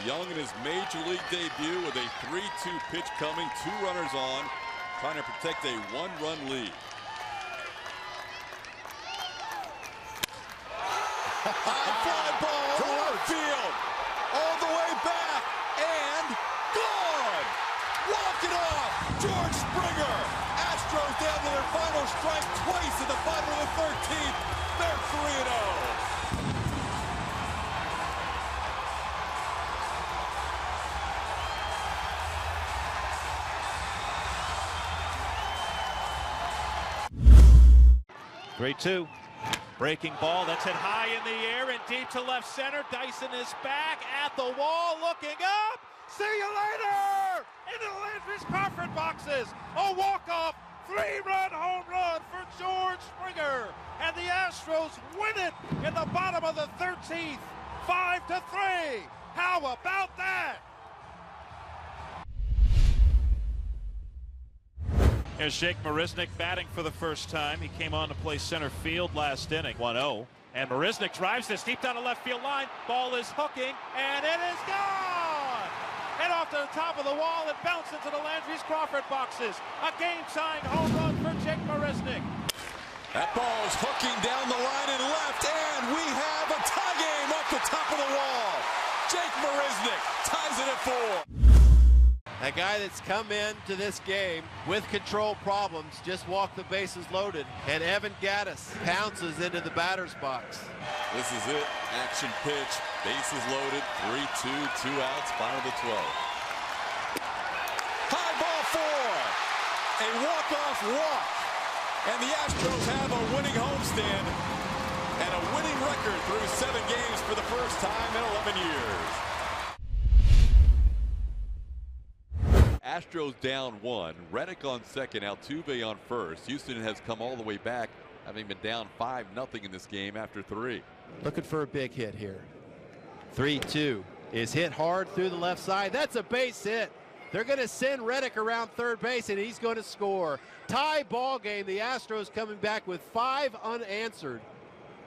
Young in his major league debut with a 3-2 pitch coming, 2 runners on, trying to protect a 1-run lead. High fly ball to left field, all the way back, and gone! Walk it off, George Springer. Astros down to their final strike twice in the bottom of the 13th. They're 3-0. Three-two. Breaking ball that's hit high in the air and deep to left center. Dyson is back at the wall, looking up. See you later! Into the Landry's Crawford boxes. A walk-off 3-run home run for George Springer. And the Astros win it in the bottom of the 13th. 5-3. How about that? Here's Jake Marisnick batting for the first time. He came on to play center field last inning. 1-0. And Marisnick drives this deep down the left field line. Ball is hooking, and it is gone! Hit off to the top of the wall and bounced into the Landry's Crawford boxes. A game-tying home run for Jake Marisnick. That ball is hooking down the line and left, and we have a tie game off the top of the wall. Jake Marisnick ties it at 4. A guy that's come into this game with control problems just walked the bases loaded, and Evan Gattis pounces into the batter's box. This is it. Action pitch. Bases loaded. 3-2, 2 outs. Bottom of the 12th. High ball 4. A walk-off walk. And the Astros have a winning homestand and a winning record through 7 games for the first time in 11 years. Astros down 1. Reddick on second. Altuve on first. Houston has come all the way back, having been down 5-0 in this game after 3. Looking for a big hit here. 3-2 is hit hard through the left side. That's a base hit. They're going to send Reddick around third base, and he's going to score. Tie ball game. The Astros coming back with 5 unanswered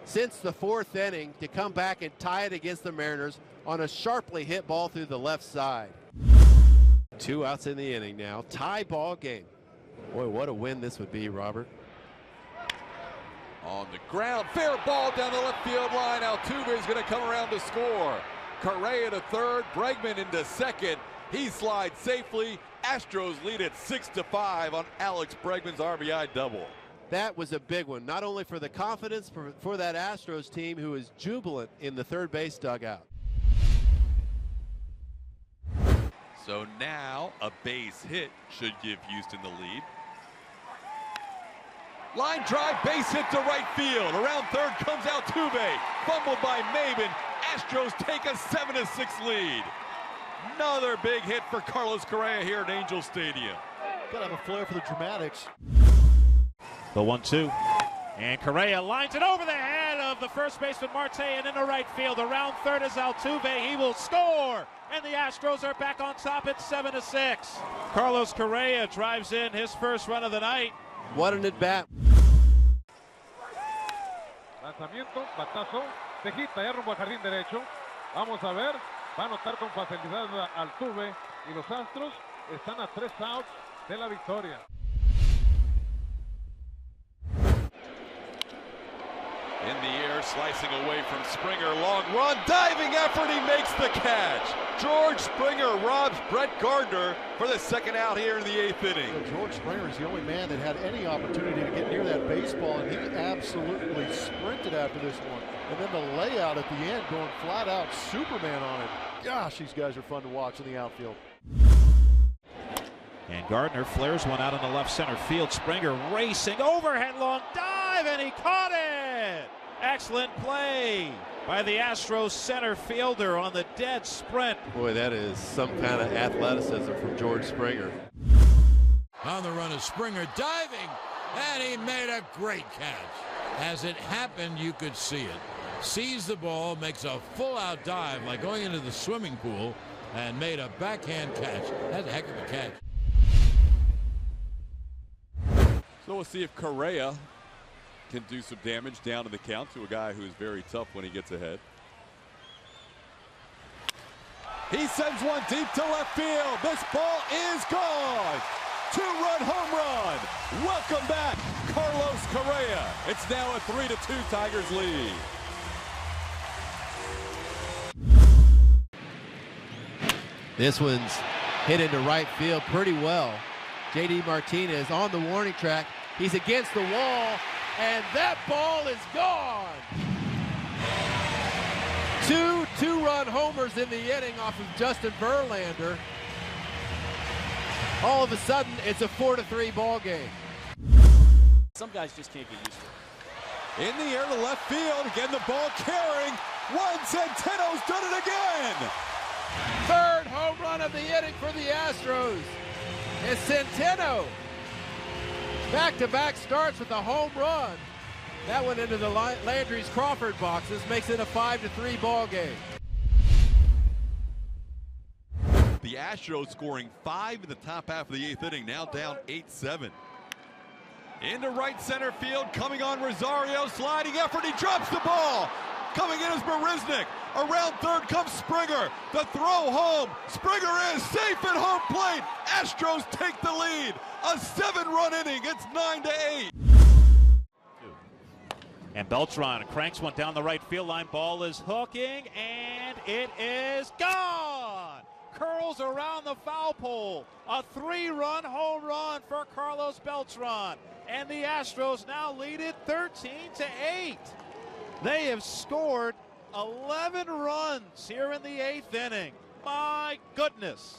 since the 4th inning to come back and tie it against the Mariners on a sharply hit ball through the left side. 2 outs in the inning now. Tie ball game. Boy, what a win this would be, Robert. On the ground, fair ball down the left field line. Altuve is going to come around to score. Correa to third, Bregman into second. He slides safely. Astros lead at 6-5 on Alex Bregman's RBI double. That was a big one, not only for the confidence for that Astros team, who is jubilant in the third base dugout. So now a base hit should give Houston the lead. Line drive, base hit to right field. Around third comes Altuve. Fumbled by Maybin. Astros take a 7-6 lead. Another big hit for Carlos Correa here at Angel Stadium. Gotta have a flair for the dramatics. The 1-2. And Correa lines it over the head of the first baseman Marte and into right field. Around third is Altuve. He will score. And the Astros are back on top at 7-6. Carlos Correa drives in his first run of the night. What an at-bat. Lanzamiento, batazo, tejita ya rumbo al jardín derecho. Vamos a ver, va a anotar con facilidad Altuve y los Astros están a 3 outs de la victoria. In the air, slicing away from Springer. Long run, diving effort, he makes the catch. George Springer robs Brett Gardner for the second out here in the 8th inning. George Springer is the only man that had any opportunity to get near that baseball, and he absolutely sprinted after this one. And then the layout at the end, going flat out Superman on it. Gosh, these guys are fun to watch in the outfield. And Gardner flares one out in the left center field. Springer racing, overhead long dive, and he caught it! Excellent play by the Astros center fielder on the dead sprint. Boy, that is some kind of athleticism from George Springer. On the run is Springer diving, and he made a great catch. As it happened, you could see it. Sees the ball, makes a full-out dive like going into the swimming pool, and made a backhand catch. That's a heck of a catch. So we'll see if Correa can do some damage down in the count to a guy who is very tough when he gets ahead. He sends one deep to left field. This ball is gone. Two-run home run. Welcome back, Carlos Correa. It's now a 3-2 Tigers lead. This one's hit into right field pretty well. J.D. Martinez on the warning track. He's against the wall, and that ball is gone. Two-run homers in the inning off of Justin Verlander. All of a sudden, it's a 4-3 ball game. Some guys just can't get used to it. In the air to left field. Again, the ball carrying. Juan Centeno's done it again. Third home run of the inning for the Astros. It's Centeno. Back-to-back starts with a home run. That went into the Landry's Crawford boxes, makes it a 5-3 ball game. The Astros scoring 5 in the top half of the 8th inning, now down 8-7. Into right center field, coming on Rosario, sliding effort, he drops the ball. Coming in is Marisnick. Around third comes Springer. The throw home. Springer is safe at home plate. Astros take the lead. A 7-run inning. It's 9-8. And Beltran cranks one down the right field line. Ball is hooking, and it is gone. Curls around the foul pole. A 3-run home run for Carlos Beltran. And the Astros now lead it 13-8. They have scored 11 runs here in the 8th inning. My goodness.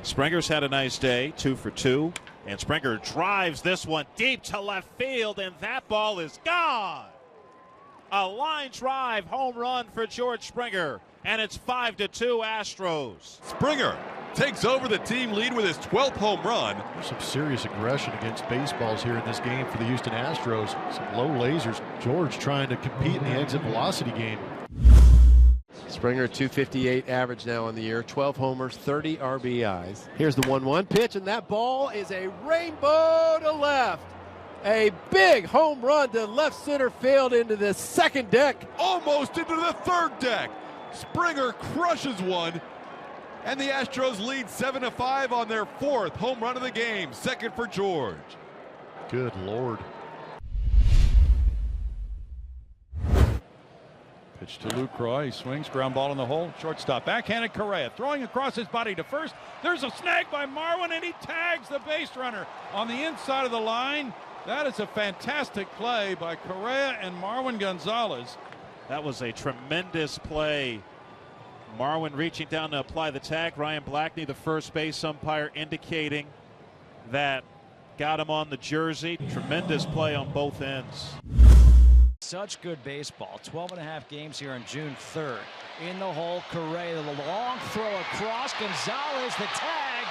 Springer's had a nice day, 2 for 2. And Springer drives this one deep to left field, and that ball is gone. A line drive home run for George Springer, and it's 5-2 Astros. Springer takes over the team lead with his 12th home run. There's some serious aggression against baseballs here in this game for the Houston Astros. Some low lasers. George trying to compete in the exit velocity game. Springer 258 average now on the year, 12 homers, 30 RBIs. Here's the 1-1 pitch, and that ball is a rainbow to left. A big home run to left center field into the second deck. Almost into the third deck. Springer crushes one. And the Astros lead 7-5 on their 4th home run of the game. Second for George. Good Lord. Pitch to Lucroy. He swings, ground ball in the hole. Shortstop, backhanded Correa, throwing across his body to first. There's a snag by Marwin, and he tags the base runner on the inside of the line. That is a fantastic play by Correa and Marwin Gonzalez. That was a tremendous play. Marwin reaching down to apply the tag. Ryan Blackney, the first base umpire, indicating that got him on the jersey. Tremendous play on both ends. Such good baseball. 12.5 games here on June 3rd. In the hole, Correa, the long throw across. Gonzalez, the tag.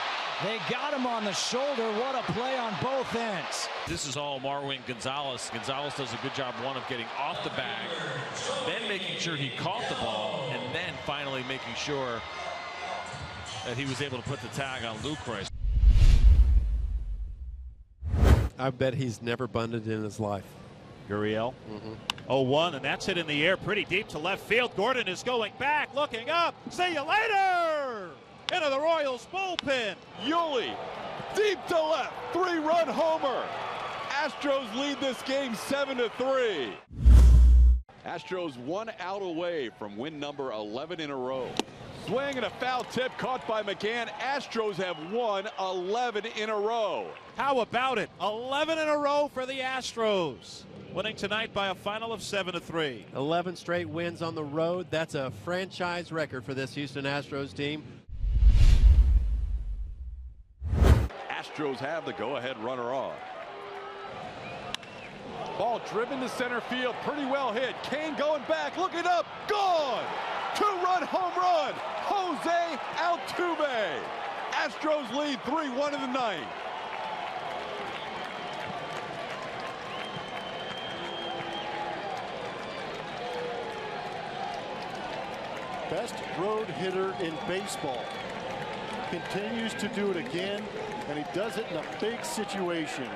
They got him on the shoulder. What a play on both ends. This is all Marwin Gonzalez. Gonzalez does a good job, one, of getting off the bag, then making sure he caught the ball, and then finally making sure that he was able to put the tag on Lucroy. I bet he's never bunted in his life. Gurriel. 0-1, and that's hit in the air pretty deep to left field. Gordon is going back, looking up. See you later! Into the Royals bullpen. Yuli, deep to left, 3-run homer. Astros lead this game 7-3. Astros 1 out away from win number 11 in a row. Swing and a foul tip caught by McCann. Astros have won 11 in a row. How about it? 11 in a row for the Astros. Winning tonight by a final of 7-3. 11 straight wins on the road. That's a franchise record for this Houston Astros team. Astros have the go-ahead runner off. Ball driven to center field, pretty well hit. Kane going back, looking up, gone! 2-run home run, Jose Altuve. Astros lead 3-1 in the ninth. Best road hitter in baseball. Continues to do it again, and he does it in a big situation.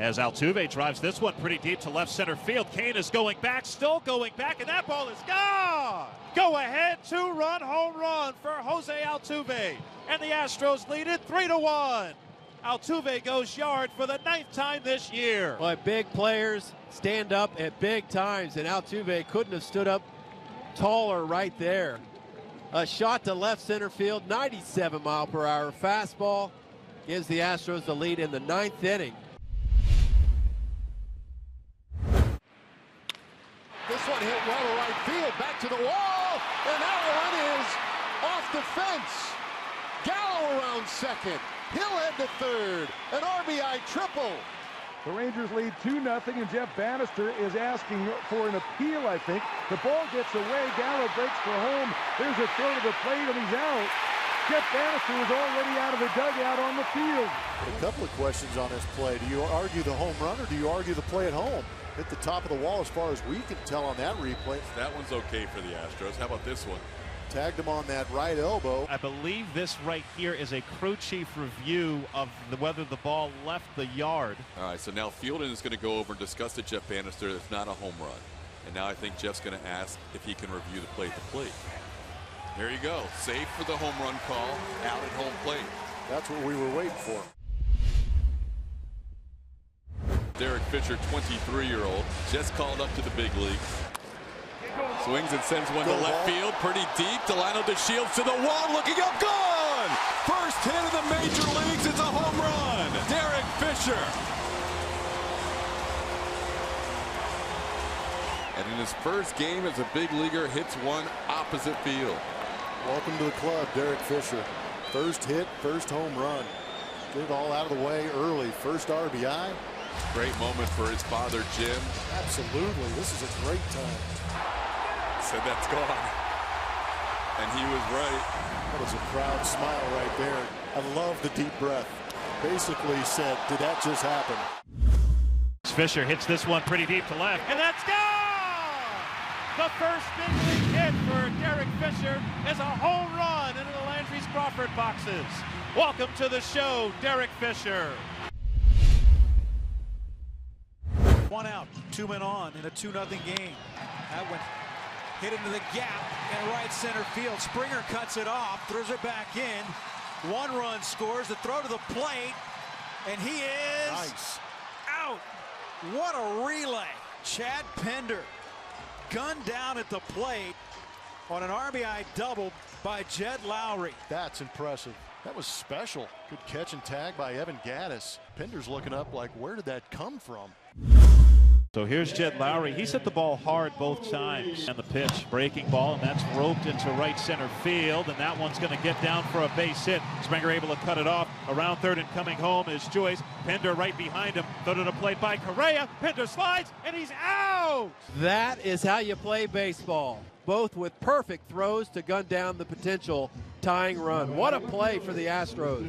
As Altuve drives this one pretty deep to left center field. Kane is going back, still going back, and that ball is gone. Go ahead, 2-run home run for Jose Altuve. And the Astros lead it 3-1. Altuve goes yard for the 9th time this year. Boy, big players stand up at big times, and Altuve couldn't have stood up taller right there. A shot to left center field, 97-mile-per-hour fastball, gives the Astros the lead in the 9th inning. This one hit well to right field, back to the wall, and that one is off the fence. Gallo around second. He'll head to third. An RBI triple. The Rangers lead 2-0, and Jeff Bannister is asking for an appeal, I think. The ball gets away. Gallo breaks for home. There's a throw to the plate, and he's out. Jeff Bannister was already out of the dugout on the field. A couple of questions on this play. Do you argue the home run, or do you argue the play at home? Hit the top of the wall as far as we can tell on that replay. That one's okay for the Astros. How about this one? Tagged him on that right elbow. I believe this right here is a crew chief review of whether the ball left the yard. All right, so now Fielding is going to go over and discuss with Jeff Bannister. It's not a home run. And now I think Jeff's going to ask if he can review the play at the plate. There you go. Safe for the home run call out at home plate. That's what we were waiting for. Derek Fisher, 23-year-old, just called up to the big leagues. Swings and sends one to left field, pretty deep. Delano DeShields to the wall, looking up, gone! First hit of the major leagues, it's a home run. Derek Fisher. And in his first game as a big leaguer, hits one opposite field. Welcome to the club, Derek Fisher. First hit, first home run. Get it all out of the way early. First RBI. Great moment for his father, Jim. Absolutely. This is a great time. Said that's gone. And he was right. That was a proud smile right there. I love the deep breath. Basically said, did that just happen? Fisher hits this one pretty deep to left, and that's gone! The first big league hit for Derek Fisher is a home run into the Landry's Crawford boxes. Welcome to the show, Derek Fisher. 1 out, 2 men on in a 2-0 game. That one hit into the gap in right center field. Springer cuts it off, throws it back in. 1 run scores, the throw to the plate, and he is out. What a relay. Chad Pender gunned down at the plate on an RBI double by Jed Lowry. That's impressive. That was special. Good catch and tag by Evan Gattis. Pender's looking up like, where did that come from? So here's Jed Lowry. He's hit the ball hard both times. And the pitch, breaking ball, and that's roped into right center field. And that one's going to get down for a base hit. Springer able to cut it off. Around third and coming home is Joyce. Pender right behind him. Throw to the plate by Correa. Pender slides, and he's out. That is how you play baseball. Both with perfect throws to gun down the potential tying run. What a play for the Astros.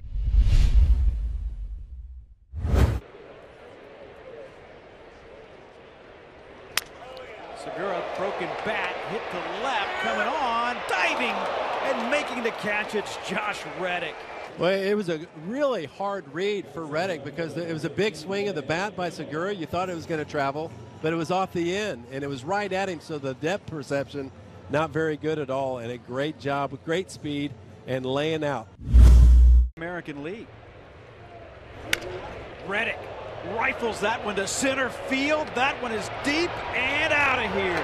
Segura, broken bat, hit to left, coming on, diving, and making the catch. It's Josh Reddick. Well, it was a really hard read for Reddick because it was a big swing of the bat by Segura. You thought it was going to travel, but it was off the end, and it was right at him, so the depth perception, not very good at all, and a great job with great speed and laying out. American League. Reddick rifles that one to center field. That one is deep and out of here.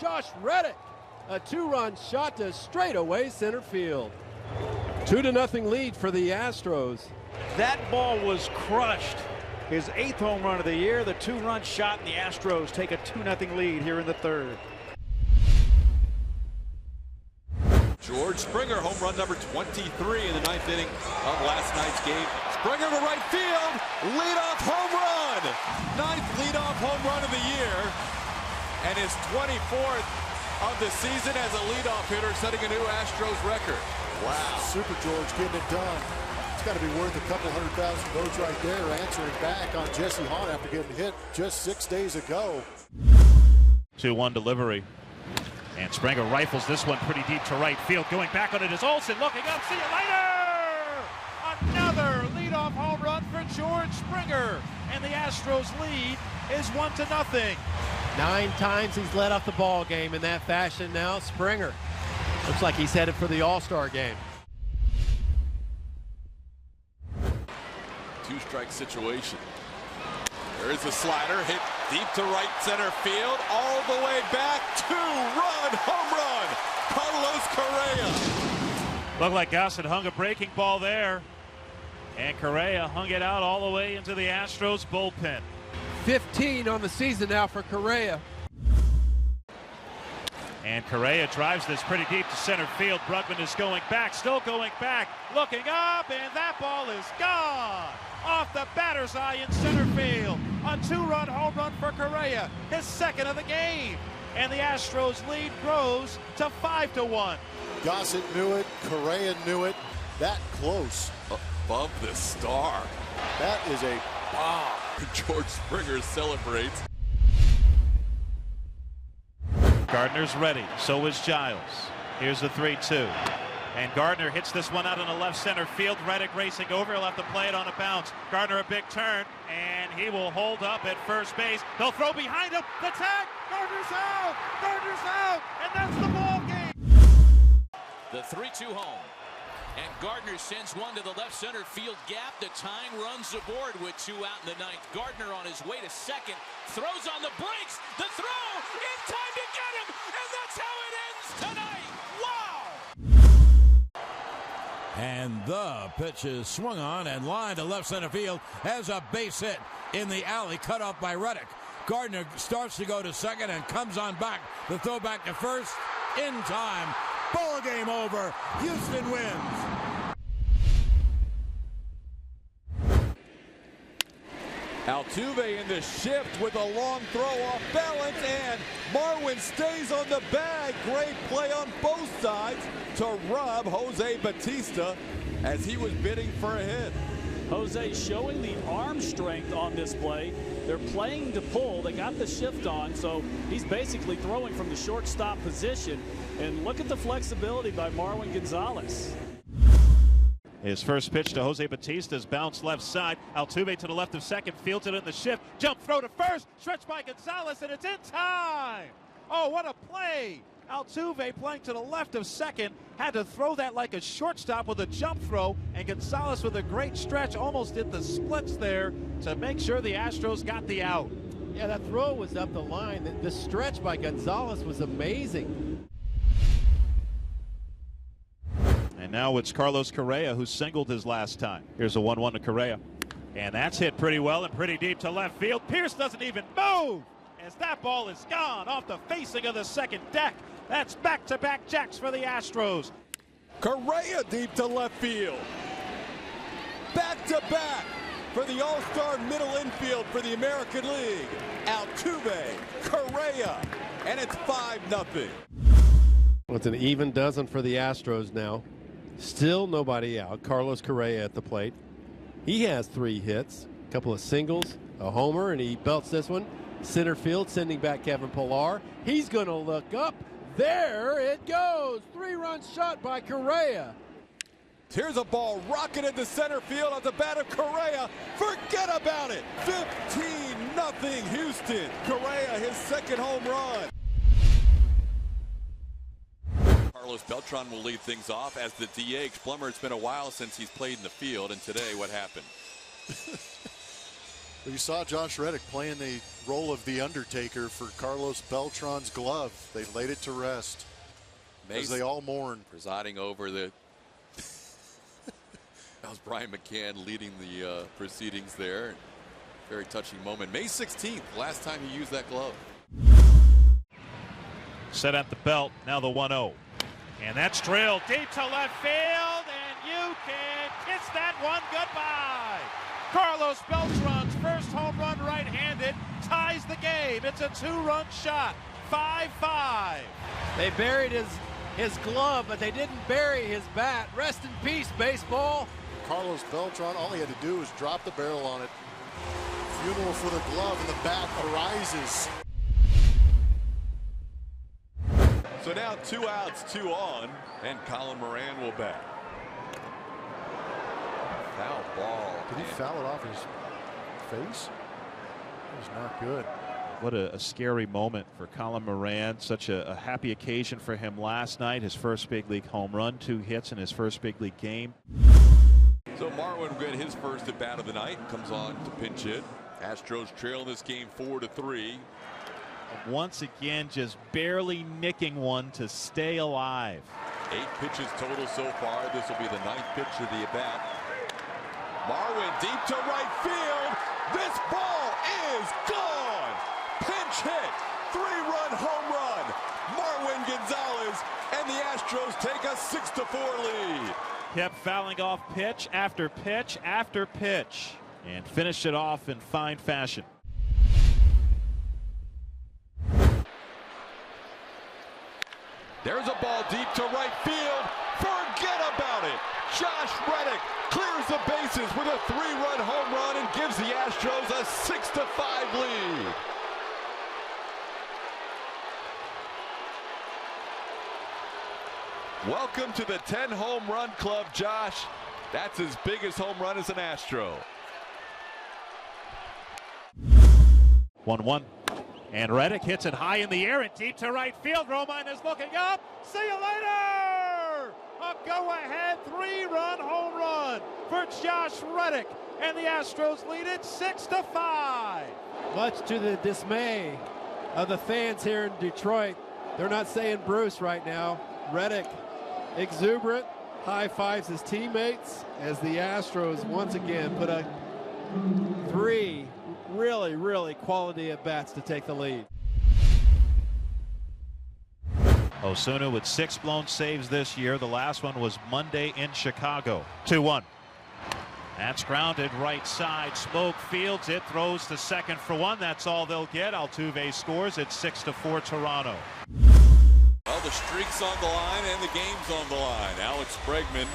Josh Reddick, a 2-run shot to straightaway center field. 2-0 lead for the Astros. That ball was crushed. His 8th home run of the year, the 2-run shot, and the Astros take a 2-0 lead here in the 3rd. George Springer, home run number 23 in the 9th inning of last night's game. Springer to right field, leadoff home run. 9th leadoff home run of the year, and his 24th of the season as a leadoff hitter, setting a new Astros record. Wow. Super George getting it done. It's got to be worth a couple 100,000 votes right there, answering back on Jesse Hahn after getting hit just 6 days ago. 2-1 delivery. And Springer rifles this one pretty deep to right field. Going back on it is Olsen, looking up. See you later! Another leadoff home run for George Springer, and the Astros lead is 1-0. 9 times he's led off the ball game in that fashion now. Springer looks like he's headed for the All-Star game. 2-strike situation. There is a slider hit deep to right center field, all the way back. 2-run home run. Carlos Correa. Looked like Gossett hung a breaking ball there, and Correa hung it out all the way into the Astros bullpen. 15 on the season now for Correa. And Correa drives this pretty deep to center field. Bregman is going back, still going back, looking up, and that ball is gone. Off the batter's eye in center field. A 2-run home run for Correa, his second of the game. And the Astros lead grows to 5-1. Gossett knew it. Correa knew it. That close. Above the star. That is a bomb. George Springer celebrates. Gardner's ready. So is Giles. Here's the 3-2. And Gardner hits this one out in the left center field. Reddick racing over. He'll have to play it on a bounce. Gardner a big turn, and he will hold up at first base. They'll throw behind him. The tag. Gardner's out. Gardner's out. And that's the ball game. The 3-2 home. And Gardner sends one to the left center field gap. The tying runs aboard with 2 out in the 9th. Gardner on his way to second. Throws on the brakes. The throw in time to get him. And that's how it ends tonight. Wow! And the pitch is swung on and lined to left center field as a base hit in the alley, cut off by Reddick. Gardner starts to go to second and comes on back. The throw back to first in time. Ball game over. Houston wins. Altuve in the shift with a long throw off balance, and Marwin stays on the bag. Great play on both sides to rob Jose Bautista as he was bidding for a hit. Jose showing the arm strength on this play. They're playing to pull. They got the shift on, so he's basically throwing from the shortstop position. And look at the flexibility by Marwin Gonzalez. His first pitch to Jose Bautista's bounce left side. Altuve to the left of second, fields it in the shift. Jump throw to first, stretched by Gonzalez, and it's in time. Oh, what a play. Altuve playing to the left of second, had to throw that like a shortstop with a jump throw, and Gonzalez with a great stretch almost did the splits there to make sure the Astros got the out. Yeah, that throw was up the line. The stretch by Gonzalez was amazing. And now it's Carlos Correa who singled his last time. Here's a 1-1 to Correa. And that's hit pretty well and pretty deep to left field. Pierce doesn't even move as that ball is gone off the facing of the second deck. That's back-to-back jacks for the Astros. Correa deep to left field. Back-to-back for the All-Star middle infield for the American League. Altuve, Correa, and it's 5-0. Well, it's an even dozen for the Astros now. Still nobody out. Carlos Correa at the plate. He has 3 hits, a couple of singles, a homer, and he belts this one. Center field, sending back Kevin Pillar. He's going to look up. There it goes. 3-run shot by Correa. Here's a ball rocketed into center field at the bat of Correa. Forget about it. 15-0 Houston. Correa, his second home run. Carlos Beltran will lead things off as the DH. Plummer, it's been a while since he's played in the field, and today what happened? You saw Josh Reddick playing the role of the Undertaker for Carlos Beltran's glove. They laid it to rest as they all mourn. Presiding over the that was Brian McCann leading the proceedings there. Very touching moment. May 16th, last time he used that glove. Set at the belt, now the 1-0. And that's drilled deep to left field, and you can kiss that one goodbye. Carlos Beltran's first home run right-handed ties the game. It's a 2-run shot, 5-5. They buried his glove, but they didn't bury his bat. Rest in peace, baseball. Carlos Beltran, all he had to do was drop the barrel on it. Funeral for the glove, and the bat arises. So now 2 outs, 2 on, and Colin Moran will bat. Foul ball. Did he foul it off his face. He's not good. What a scary moment for Colin Moran. Such a happy occasion for him last night. His first big league home run, 2 hits in his first big league game. So Marwin will get his first at bat of the night. Comes on to pinch hit. Astros trail this game 4-3. Once again, just barely nicking one to stay alive. 8 pitches total so far. This will be the 9th pitch of the at bat. Marwin deep to right field. This ball is gone. Pinch hit. 3-run home run. Marwin Gonzalez and the Astros take a 6-4 lead. Kept fouling off pitch after pitch after pitch and finished it off in fine fashion. There's a ball deep to right field. Forget about it. Josh Reddick clears the bases with a 3-run home run and gives the Astros a 6-5 lead. Welcome to the 10 home run club, Josh. That's his biggest home run as an Astro. 1-1. And Reddick hits it high in the air and deep to right field. Romine is looking up. See you later! A go-ahead 3-run home run for Josh Reddick. And the Astros lead it 6-5. Much to the dismay of the fans here in Detroit. They're not saying Bruce right now. Reddick, exuberant, high fives his teammates as the Astros once again put a 3 really quality at bats to take the lead. Osuna with 6 blown saves this year. The last one was Monday in Chicago. 2-1. That's grounded right side. Smoke fields it, throws to second for 1. That's all they'll get. Altuve scores. It's 6-4 Toronto. Well, the streak's on the line and the game's on the line. Alex Bregman,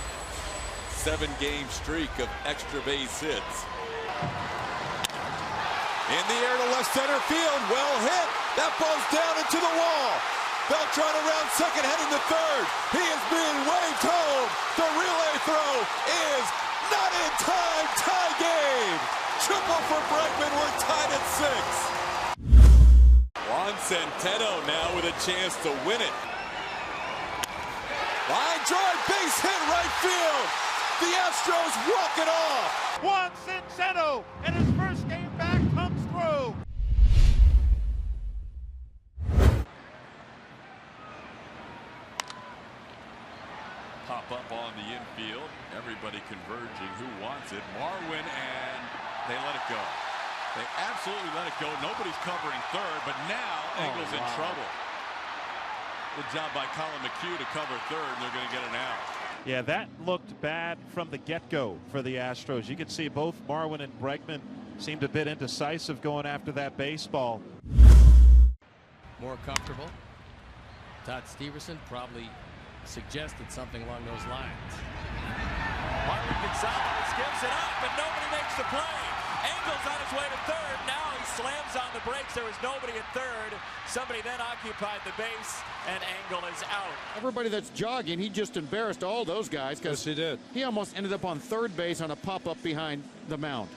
7-game streak of extra base hits. In the air to left center field. Well hit. That ball's down into the wall. Beltran around second, heading to third. He is being waved home. The relay throw is not in time. Tie game. Triple for Bregman. We're tied at 6. Juan Centeno now with a chance to win it. Line drive, base hit, right field. The Astros walk it off. Juan Centeno and his first game back comes through. Pop up on the infield. Everybody converging. Who wants it? Marwin, and they let it go. They absolutely let it go. Nobody's covering third, but now Engel's in trouble. Good job by Colin McHugh to cover third, and they're going to get an out. Yeah, that looked bad from the get-go for the Astros. You could see both Marwin and Bregman seemed a bit indecisive going after that baseball. More comfortable. Todd Steverson probably suggested something along those lines. Marwin Gonzalez gives it up, and nobody makes the play. Engel's on his way to third. Now he slams on the brakes. There was nobody at third. Somebody then occupied the base, and Engel is out. Everybody that's jogging, he just embarrassed all those guys because he did. He almost ended up on third base on a pop-up behind the mound.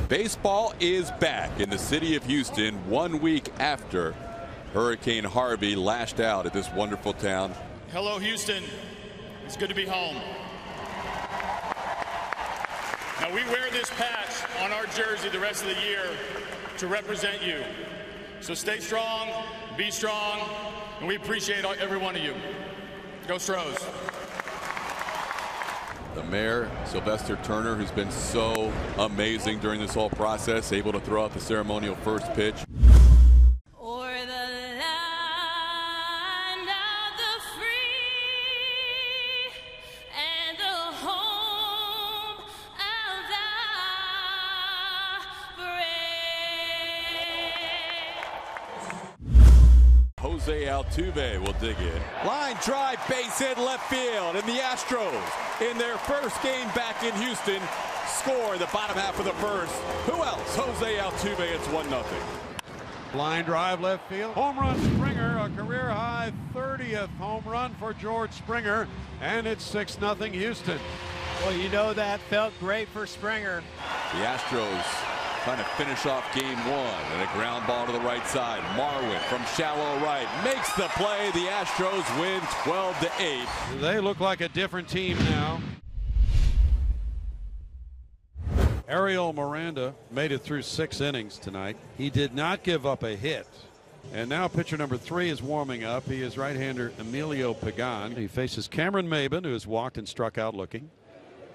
Baseball is back in the city of Houston 1 week after Hurricane Harvey lashed out at this wonderful town. Hello, Houston. It's good to be home. Now, we wear this patch on our jersey the rest of the year to represent you. So stay strong, be strong, and we appreciate every one of you. Go Stros. The mayor, Sylvester Turner, who's been so amazing during this whole process, able to throw out the ceremonial first pitch. Jose Altuve will dig in. Line drive, base hit, left field, and the Astros, in their first game back in Houston, score in the bottom half of the first. Who else? Jose Altuve. It's 1-0. Line drive, left field. Home run Springer, a career high 30th home run for George Springer, and it's 6-0 Houston. Well, you know that felt great for Springer. The Astros trying to finish off game one, and a ground ball to the right side. Marwin from shallow right makes the play. The Astros win 12-8. They look like a different team now. Ariel Miranda made it through 6 innings tonight. He did not give up a hit. And now pitcher number 3 is warming up. He is right-hander Emilio Pagan. He faces Cameron Maybin, who has walked and struck out looking.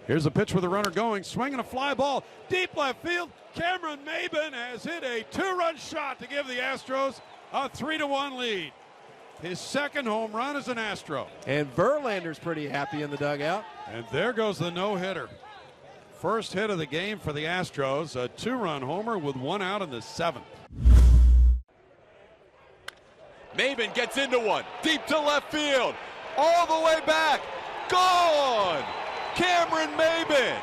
Here's a pitch with a runner going, swinging a fly ball deep left field. Cameron Maybin has hit a 2-run shot to give the Astros a 3-1 lead. His second home run as an Astro. And Verlander's pretty happy in the dugout. And there goes the no-hitter. First hit of the game for the Astros, a 2-run homer with 1 out in the 7th. Maybin gets into one, deep to left field, all the way back, gone! Cameron Maybin,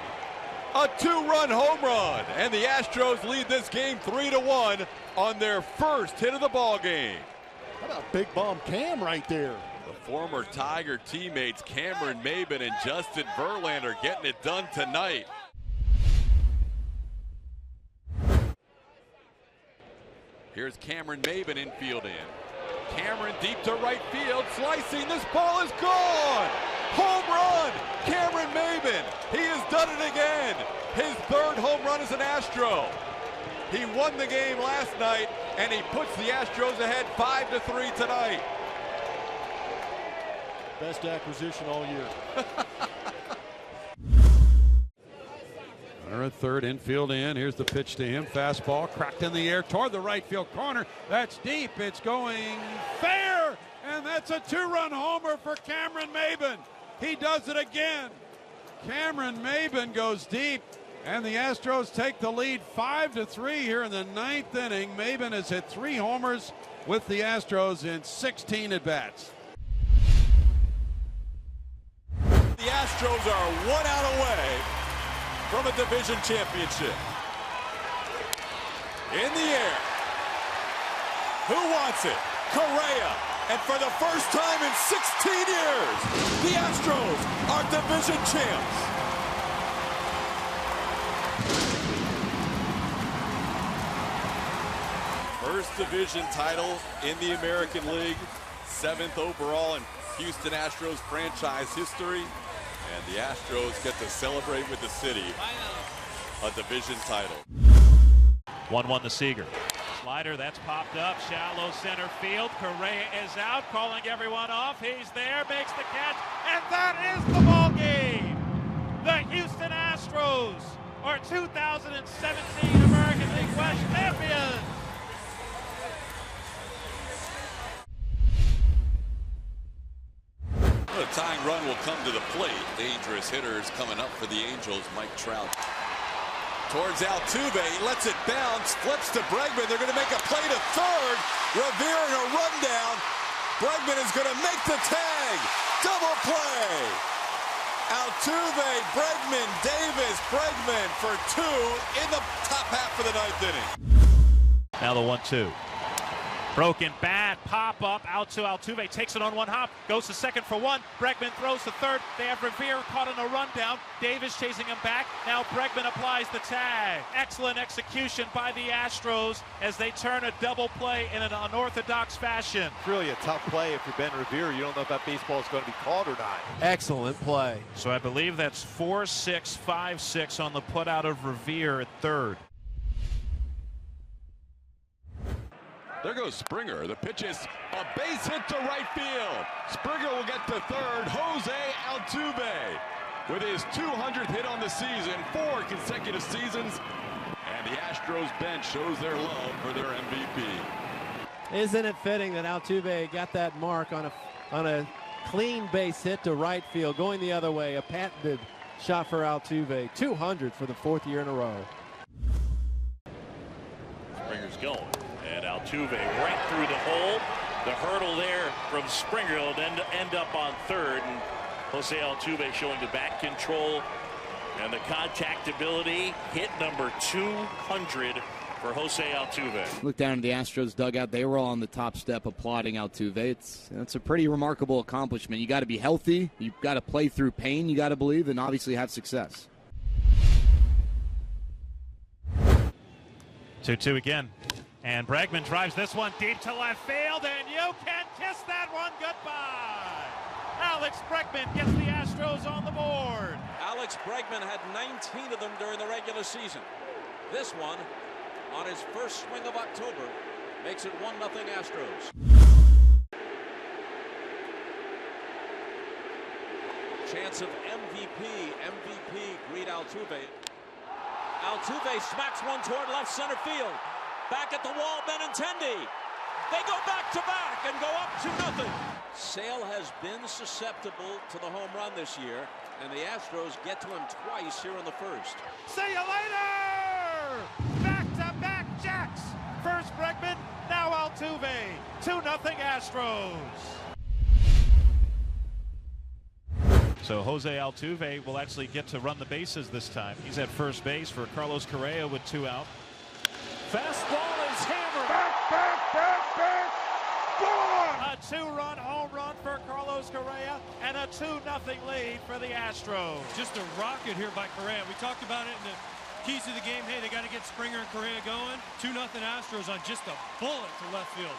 a 2-run home run, and the Astros lead this game 3-1 on their first hit of the ball game. How about big bomb Cam right there? The former Tiger teammates Cameron Maybin and Justin Verlander getting it done tonight. Here's Cameron Maybin infield in. Cameron deep to right field, slicing, this ball is gone! Home run! Cameron Maybin, he has done it again! His 3rd home run as an Astro. He won the game last night, and he puts the Astros ahead 5-3 tonight. Best acquisition all year. Runner at third, infield in. Here's the pitch to him. Fastball cracked in the air toward the right field corner. That's deep. It's going fair. And that's a 2-run homer for Cameron Maybin. He does it again. Cameron Maybin goes deep. And the Astros take the lead 5-3 here in the 9th inning. Maybin has hit 3 homers with the Astros in 16 at-bats. The Astros are 1 out away from a division championship. In the air. Who wants it? Correa. And for the first time in 16 years, the Astros are division champs. First division title in the American League. 7th overall in Houston Astros franchise history. And the Astros get to celebrate with the city a division title. 1-1 to Seager. Slider, that's popped up, shallow center field. Correa is out, calling everyone off. He's there, makes the catch, and that is the ball game. The Houston Astros are 2017 American League West champions. A tying run will come to the plate. Dangerous hitters coming up for the Angels. Mike Trout towards Altuve. He lets it bounce. Flips to Bregman. They're going to make a play to third. Revere in a rundown. Bregman is going to make the tag. Double play. Altuve, Bregman, Davis, Bregman for 2 in the top half of the 9th inning. Now the 1-2. Broken bat, pop up, out to Altuve, takes it on one hop, goes to second for 1. Bregman throws to third. They have Revere caught in a rundown. Davis chasing him back. Now Bregman applies the tag. Excellent execution by the Astros as they turn a double play in an unorthodox fashion. It's really a tough play if you're Ben Revere. You don't know if that baseball is going to be called or not. Excellent play. So I believe that's 4-6, 5-6 on the put out of Revere at third. There goes Springer. The pitch is a base hit to right field. Springer will get to third. Jose Altuve with his 200th hit on the season, 4 consecutive seasons. And the Astros bench shows their love for their MVP. Isn't it fitting that Altuve got that mark on a clean base hit to right field, going the other way, a patented shot for Altuve. 200 for the 4th year in a row. Springer's going. And Altuve right through the hole. The hurdle there from Springer will end up on third. And Jose Altuve showing the bat control and the contact ability. Hit number 200 for Jose Altuve. Look down at the Astros dugout. They were all on the top step applauding Altuve. It's a pretty remarkable accomplishment. You got to be healthy. You've got to play through pain. You got to believe and obviously have success. 2-2 again. And Bregman drives this one deep to left field, and you can kiss that one goodbye. Alex Bregman gets the Astros on the board. Alex Bregman had 19 of them during the regular season. This one, on his first swing of October, makes it 1-0 Astros. Chance of MVP, greet Altuve. Altuve smacks one toward left center field. Back at the wall, Benintendi. They go back-to-back and go up 2-0. Sale has been susceptible to the home run this year, and the Astros get to him twice here in the first. See you later! Back-to-back jacks. First Bregman, now Altuve. 2-0 Astros. So Jose Altuve will actually get to run the bases this time. He's at first base for Carlos Correa with 2 out. Fastball is hammered. Back. Gone! A 2-run home run for Carlos Correa and a 2-0 lead for the Astros. Just a rocket here by Correa. We talked about it in the keys to the game. Hey, they got to get Springer and Correa going. 2-0 Astros on just a bullet to left field.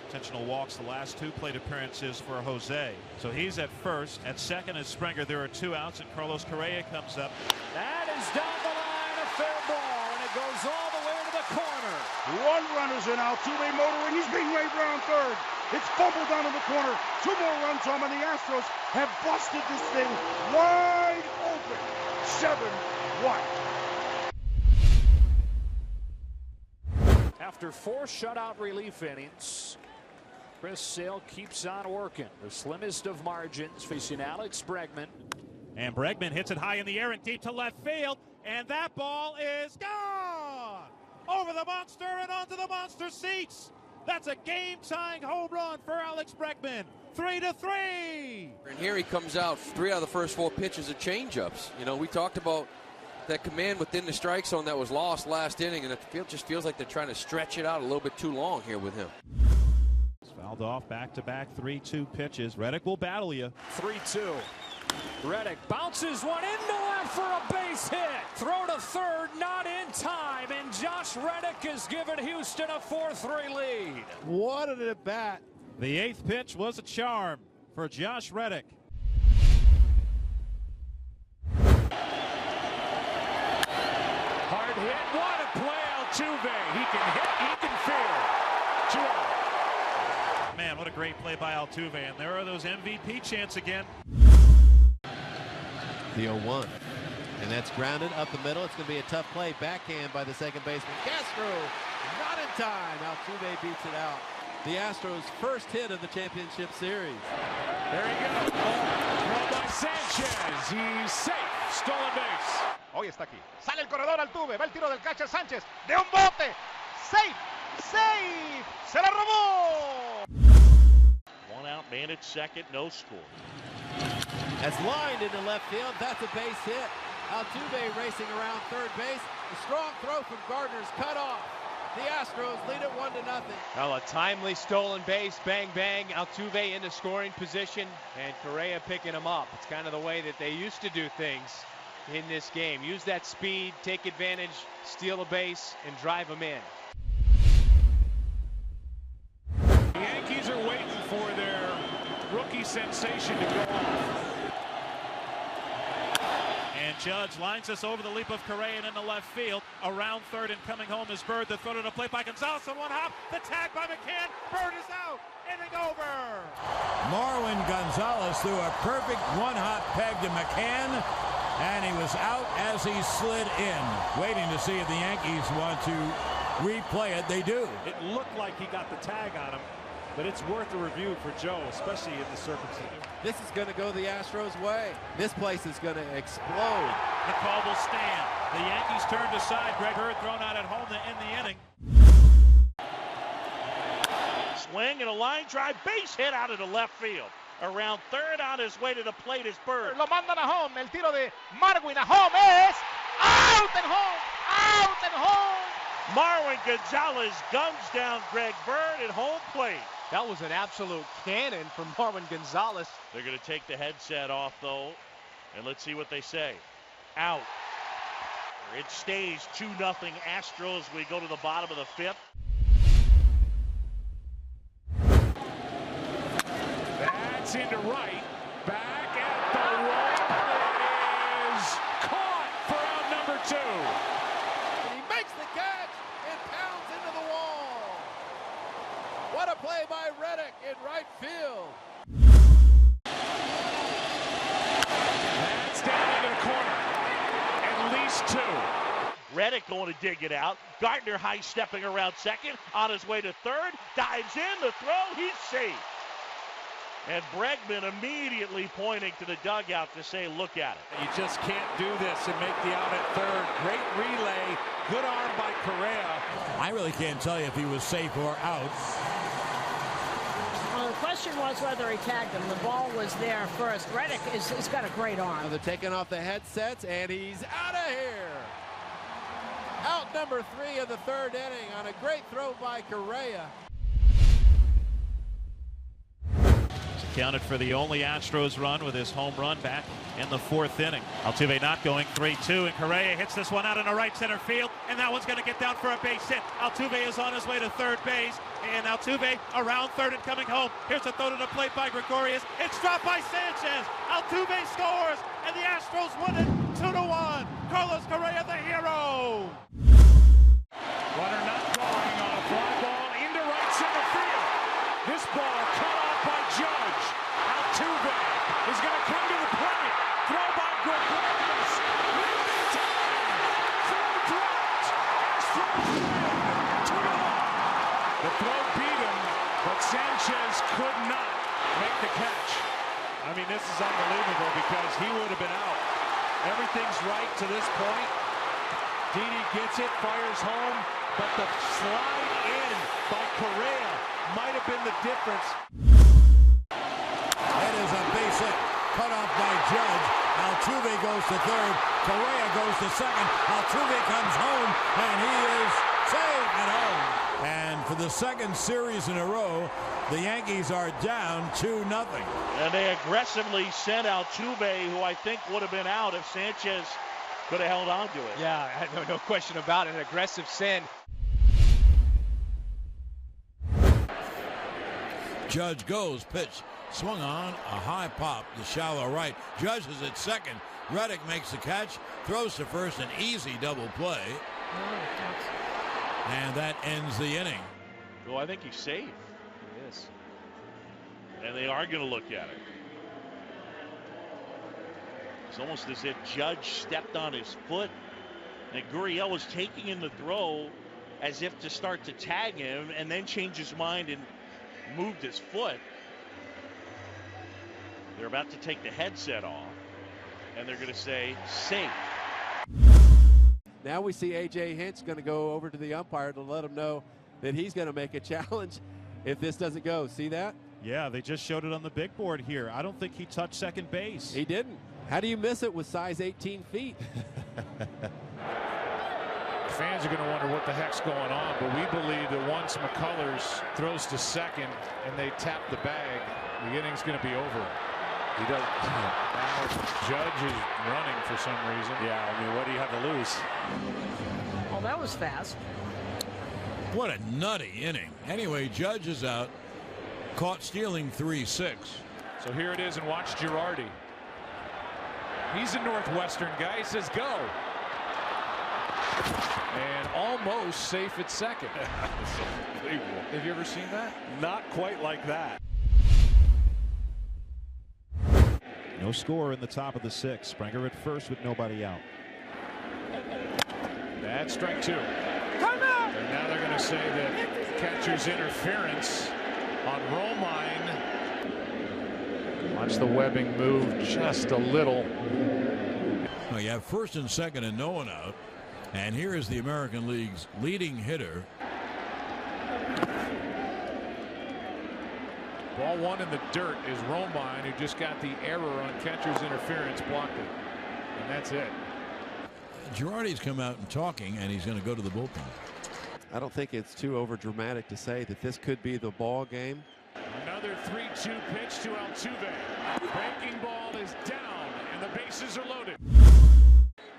Intentional walks the last 2 plate appearances for Jose. So he's at first. At second is Springer. There are 2 outs, and Carlos Correa comes up. That is down the line, a fair ball, and it goes all the way to the corner. 1 runner's in. Altuve motoring. He's being waved around third. It's fumbled down in the corner. 2 more runs home, and the Astros have busted this thing wide open. 7-1. After 4 shutout relief innings, Chris Sale keeps on working. The slimmest of margins facing Alex Bregman. And Bregman hits it high in the air and deep to left field. And that ball is gone! Over the monster and onto the monster seats. That's a game-tying home run for Alex Bregman. 3-3. And here he comes out. 3 out of the first 4 pitches are changeups. You know, we talked about that command within the strike zone that was lost last inning, and it just feels like they're trying to stretch it out a little bit too long here with him. Fouled off back-to-back 3-2 pitches. Reddick will battle you. 3-2. Reddick bounces one into left for a base hit. Throw to third, not in time, and Josh Reddick has given Houston a 4-3 lead. What an at-bat. The 8th pitch was a charm for Josh Reddick. Hard hit, what a play, Altuve. He can hit, he can field. 2 out. Man, what a great play by Altuve, and there are those MVP chants again. The 0-1, and that's grounded up the middle. It's going to be a tough play. Backhand by the second baseman. Castro, not in time. Altuve beats it out. The Astros' first hit of the championship series. There he goes. Throw by Sanchez. He's safe. Stolen base. Hoy está aquí. Sale el corredor Altuve. Va el tiro del catcher Sánchez. De un bote. Safe. Safe. Se la robó. 1 out, man at second, no score. That's lined into left field. That's a base hit. Altuve racing around third base. A strong throw from Gardner's cut off. The Astros lead it 1-0. Well, a timely stolen base. Bang, bang. Altuve into scoring position, and Correa picking him up. It's kind of the way that they used to do things in this game. Use that speed, take advantage, steal a base, and drive them in. The Yankees are waiting for their rookie sensation to go off. And Judge lines us over the leap of Correa and into left field. Around third and coming home is Bird. The throw to the plate by Gonzalez on 1 hop. The tag by McCann. Bird is out. Inning over. Marwin Gonzalez threw a perfect 1-hop peg to McCann, and he was out as he slid in. Waiting to see if the Yankees want to replay it. They do. It looked like he got the tag on him, but it's worth a review for Joe, especially in the circumstances. This is going to go the Astros' way. This place is going to explode. The call will stand. The Yankees turned aside. Greg Hurd thrown out at home to end the inning. Swing and a line drive, base hit out of the left field. Around third, on his way to the plate is Bird. Lo mandan a home. El tiro de Marwin a home es out and home. Out and home. Marwin Gonzalez guns down Greg Bird at home plate. That was an absolute cannon from Marwin Gonzalez. They're going to take the headset off, though, and let's see what they say. Out. It stays 2-0 Astros. We go to the bottom of the fifth. That's into right. Back at the right. It is caught for out number 2. And he makes the catch and pounds into the wall. What a play by Reddick in right field. That's down into the corner. At least 2. Reddick going to dig it out. Gardner high stepping around second. On his way to third. Dives in. The throw. He's safe. And Bregman immediately pointing to the dugout to say, look at it. You just can't do this and make the out at third. Great relay. Good arm by Correa. I really can't tell you if he was safe or out. Well, the question was whether he tagged him. The ball was there first. Reddick has got a great arm. Now they're taking off the headsets, and he's out of here. Out number 3 of the third inning on a great throw by Correa. Accounted for the only Astros run with his home run back in the 4th inning. Altuve not going 3-2, and Correa hits this one out in the right center field, and that one's going to get down for a base hit. Altuve is on his way to third base, and Altuve around third and coming home. Here's a throw to the plate by Gregorius. It's dropped by Sanchez. Altuve scores, and the Astros win it 2-1. Carlos Correa, the hero. Runner not going on a fly ball into right center field. This ball cut off by Judge. Altuve is going to come to the plate. Throw by Gregorius. Throw dropped. Astros win. 2-1. The throw beat him, but Sanchez could not make the catch. I mean, this is unbelievable because he would have been out. Everything's right to this point. Didi gets it, fires home, but the slide in by Correa might have been the difference. That is a base hit. Cut off by Judge. Altuve goes to third. Correa goes to second. Altuve comes home, and he is safe at home. And for the second series in a row, the Yankees are down 2-0. And they aggressively sent Altuve, who I think would have been out if Sanchez could have held on to it. Yeah, no question about it. An aggressive send. Judge goes, pitch, swung on, a high pop to shallow right. Judge is at second. Reddick makes the catch, throws to first, an easy double play. And that ends the inning. Well, I think he's safe. He is. And they are going to look at it. It's almost as if Judge stepped on his foot. And Gurriel was taking in the throw as if to start to tag him and then changed his mind and moved his foot. They're about to take the headset off, and they're going to say, safe. Now we see A.J. Hinch going to go over to the umpire to let him know that he's going to make a challenge if this doesn't go. See that? Yeah, they just showed it on the big board here. I don't think he touched second base. He didn't. How do you miss it with size 18 feet? Fans are going to wonder what the heck's going on, but we believe that once McCullers throws to second and they tap the bag, the inning's going to be over. He does. Now Judge is running for some reason. Yeah, I mean, what do you have to lose? Well, that was fast. What a nutty inning. Anyway, Judge is out, caught stealing 3-6. So here it is, and watch Girardi. He's a Northwestern guy. He says go. And almost safe at second. Have you ever seen that? Not quite like that. No score in the top of the 6th. Springer at first with nobody out. That's strike 2. And now they're going to say that catcher's interference on Romine. Watch the webbing move just a little. Well, you have first and second and no one out. And here is the American League's leading hitter. Ball one in the dirt is Romine, who just got the error on catcher's interference, blocked it. And that's it. Girardi's come out and talking, and he's going to go to the bullpen. I don't think it's too overdramatic to say that this could be the ball game. Another 3-2 pitch to Altuve. Breaking ball is down, and the bases are loaded.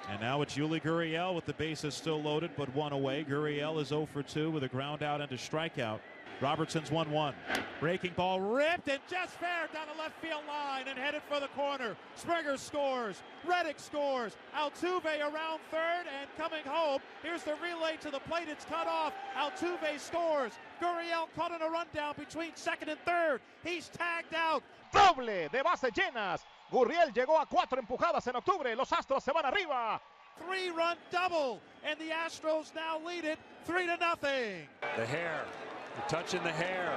And now it's Yuli Gurriel with the bases still loaded, but one away. Gurriel is 0 for 2 with a ground out and a strikeout. Robertson's 1-1. Breaking ball ripped and just fair down the left field line and headed for the corner. Springer scores. Reddick scores. Altuve around third and coming home. Here's the relay to the plate. It's cut off. Altuve scores. Gurriel caught in a rundown between second and third. He's tagged out. Doble de bases llenas. Gurriel llegó a 4 empujadas en octubre. Los Astros se van arriba. 3-run double, and the Astros now lead it 3-0. The hair. You're touching the hair.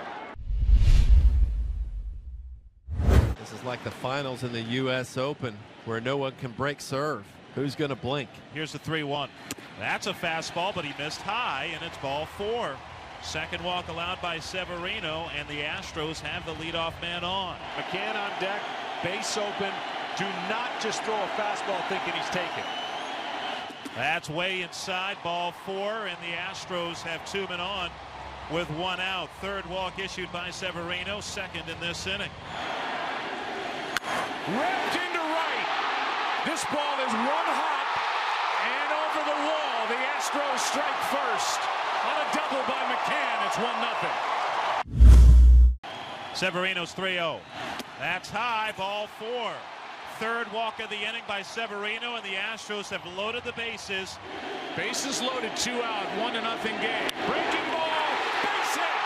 This is like the finals in the U.S. Open where no one can break serve. Who's going to blink? Here's the 3-1. That's a fastball, but he missed high, and it's ball 4. Second walk allowed by Severino, and the Astros have the leadoff man on. McCann on deck, base open. Do not just throw a fastball thinking he's taken. That's way inside, ball 4, and the Astros have 2 men on with 1 out. Third walk issued by Severino, second in this inning. Ripped into right. This ball is 1 hop and over the wall. The Astros strike first on a double by McCann. It's 1-0. Severino's 3-0. That's high, ball 4. Third walk of the inning by Severino, and the Astros have loaded the bases. Bases loaded, 2 out, 1-0 game. Breaking ball, base hit.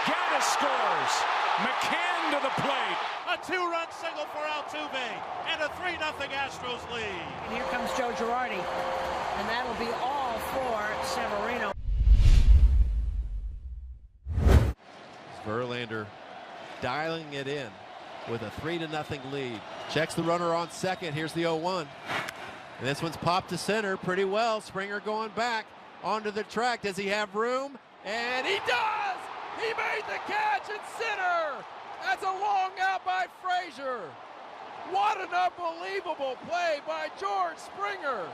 Gaddis scores. McCann to the plate. A 2-run single for Altuve, and a 3-0 Astros lead. And here comes Joe Girardi, and that'll be all for Severino. Verlander dialing it in with a 3-0 lead. Checks the runner on second. Here's the 0-1. And this one's popped to center pretty well. Springer going back onto the track. Does he have room? And he does! He made the catch in center! That's a long out by Frazier. What an unbelievable play by George Springer.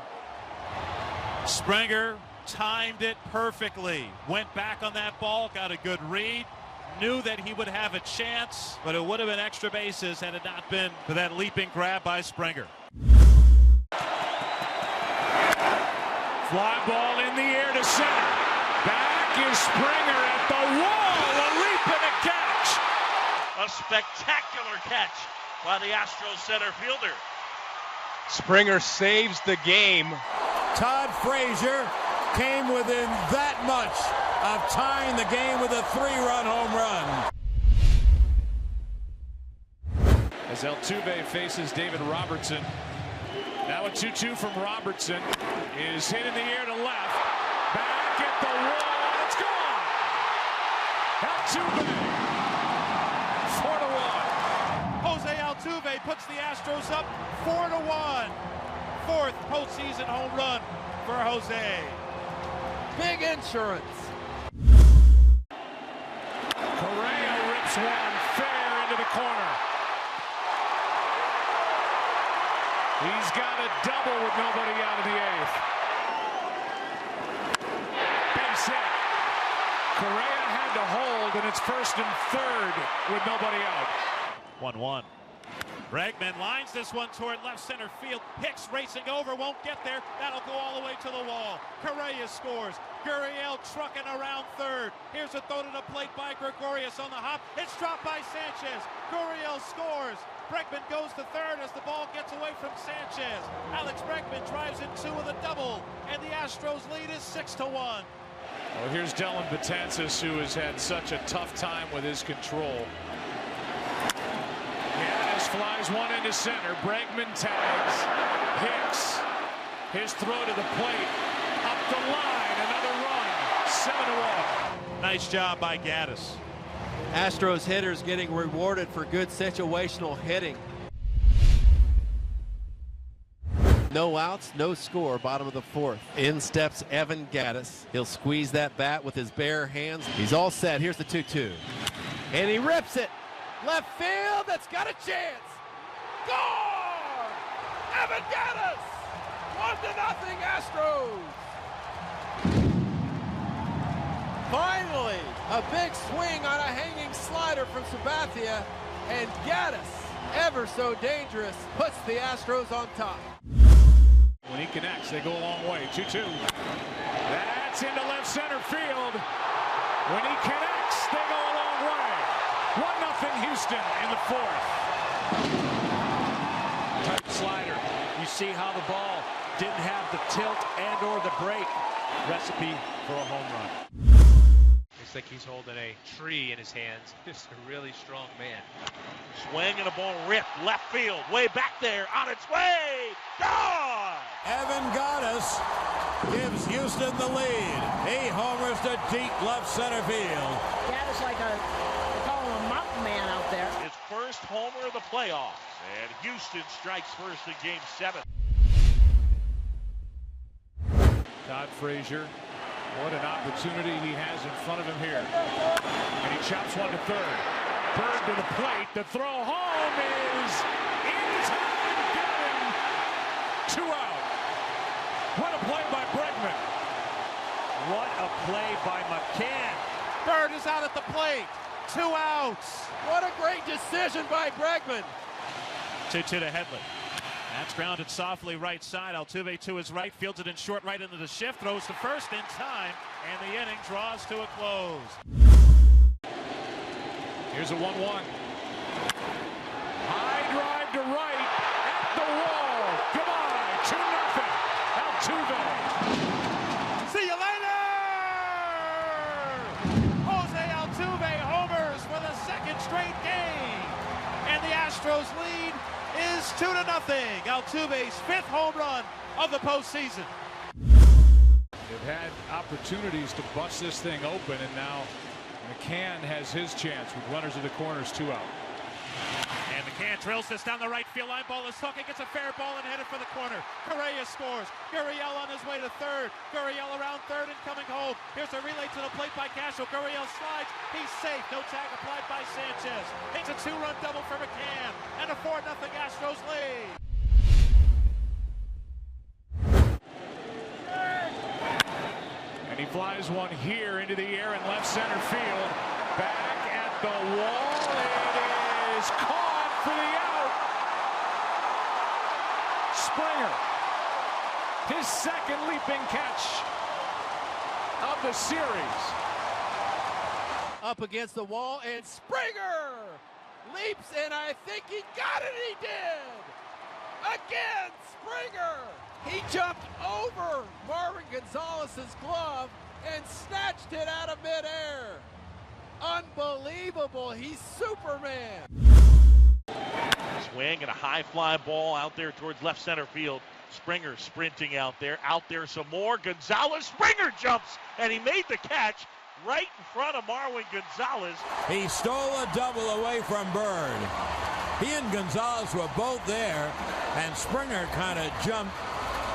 Springer timed it perfectly. Went back on that ball, got a good read. Knew that he would have a chance, but it would have been extra bases had it not been for that leaping grab by Springer. Fly ball in the air to center. Back is Springer at the wall. A leap and a catch. A spectacular catch by the Astros center fielder. Springer saves the game. Todd Frazier came within that much of tying the game with a 3-run home run. As Altuve faces David Robertson. Now a 2-2 from Robertson. Is hit in the air to left. Back at the wall. It's gone. Altuve. 4-1. Jose Altuve puts the Astros up 4-1. Fourth postseason home run for Jose. Big insurance. Correa rips one fair into the corner. He's got a double with nobody out of the 8th. Base hit. Correa had to hold, and it's 1st and 3rd with nobody out. 1-1. Bregman lines this one toward left center field. Hicks racing over, won't get there. That'll go all the way to the wall. Correa scores. Gurriel trucking around third. Here's a throw to the plate by Gregorius on the hop. It's dropped by Sanchez. Gurriel scores. Bregman goes to third as the ball gets away from Sanchez. Alex Bregman drives in 2 with a double, and the Astros lead is 6-1. Well, here's Dellin Betances, who has had such a tough time with his control. Yannis flies one into center. Bregman tags. Hicks. His throw to the plate. Up the line. Another run. 7-1. Nice job by Gaddis. Astros hitters getting rewarded for good situational hitting. No outs, no score, bottom of the 4th. In steps Evan Gaddis. He'll squeeze that bat with his bare hands. He's all set. Here's the 2-2. And he rips it. Left field, that's got a chance. Gone! Evan Gaddis! 1-0 Astros! A big swing on a hanging slider from Sabathia, and Gaddis, ever so dangerous, puts the Astros on top. When he connects, they go a long way. 2-2. That's into left center field. When he connects, they go a long way. 1-0 Houston in the fourth. Tight slider. You see how the ball didn't have the tilt and or the break. Recipe for a home run. Looks like he's holding a tree in his hands. Just a really strong man. Swing and a ball ripped left field. Way back there. On its way. Gone! Evan Gaddis gives Houston the lead. He homers to deep left center field. Gaddis like they call him a mountain man out there. His first homer of the playoffs. And Houston strikes first in Game 7. Todd Frazier, what an opportunity he has in front of him here. And he chops one to third. Bird to the plate. The throw home is in time. Got him. 2 out. What a play by Bregman. What a play by McCann. Bird is out at the plate. 2 outs. What a great decision by Bregman. 2-2 to Headley. That's grounded softly right side. Altuve to his right, fields it in short right into the shift, throws to first in time, and the inning draws to a close. Here's a 1-1. High drive to right, at the wall. Goodbye, 2-0. Altuve. See you later! Jose Altuve homers for the second straight game, and the Astros lead is 2-0. Altuve's 5th home run of the postseason. They've had opportunities to bust this thing open, and now McCann has his chance with runners in the corners, 2 out. And McCann drills this down the right field line. Ball is hooking. Gets a fair ball and headed for the corner. Correa scores. Gurriel on his way to third. Gurriel around third and coming home. Here's a relay to the plate by Castro. Gurriel slides. He's safe. No tag applied by Sanchez. It's a 2-run double for McCann. And a 4-0 Astros lead. And he flies one here into the air in left center field. Back at the wall. It is caught for the out. Springer. His second leaping catch of the series. Up against the wall, and Springer leaps, and I think he got it. He did. Again, Springer. He jumped over Marwin Gonzalez's glove and snatched it out of midair. Unbelievable. He's Superman. Swing and a high fly ball out there towards left center field. Springer sprinting out there some more. Gonzalez, Springer jumps, and he made the catch right in front of Marwin Gonzalez. He stole a double away from Bird. He and Gonzalez were both there, and Springer kind of jumped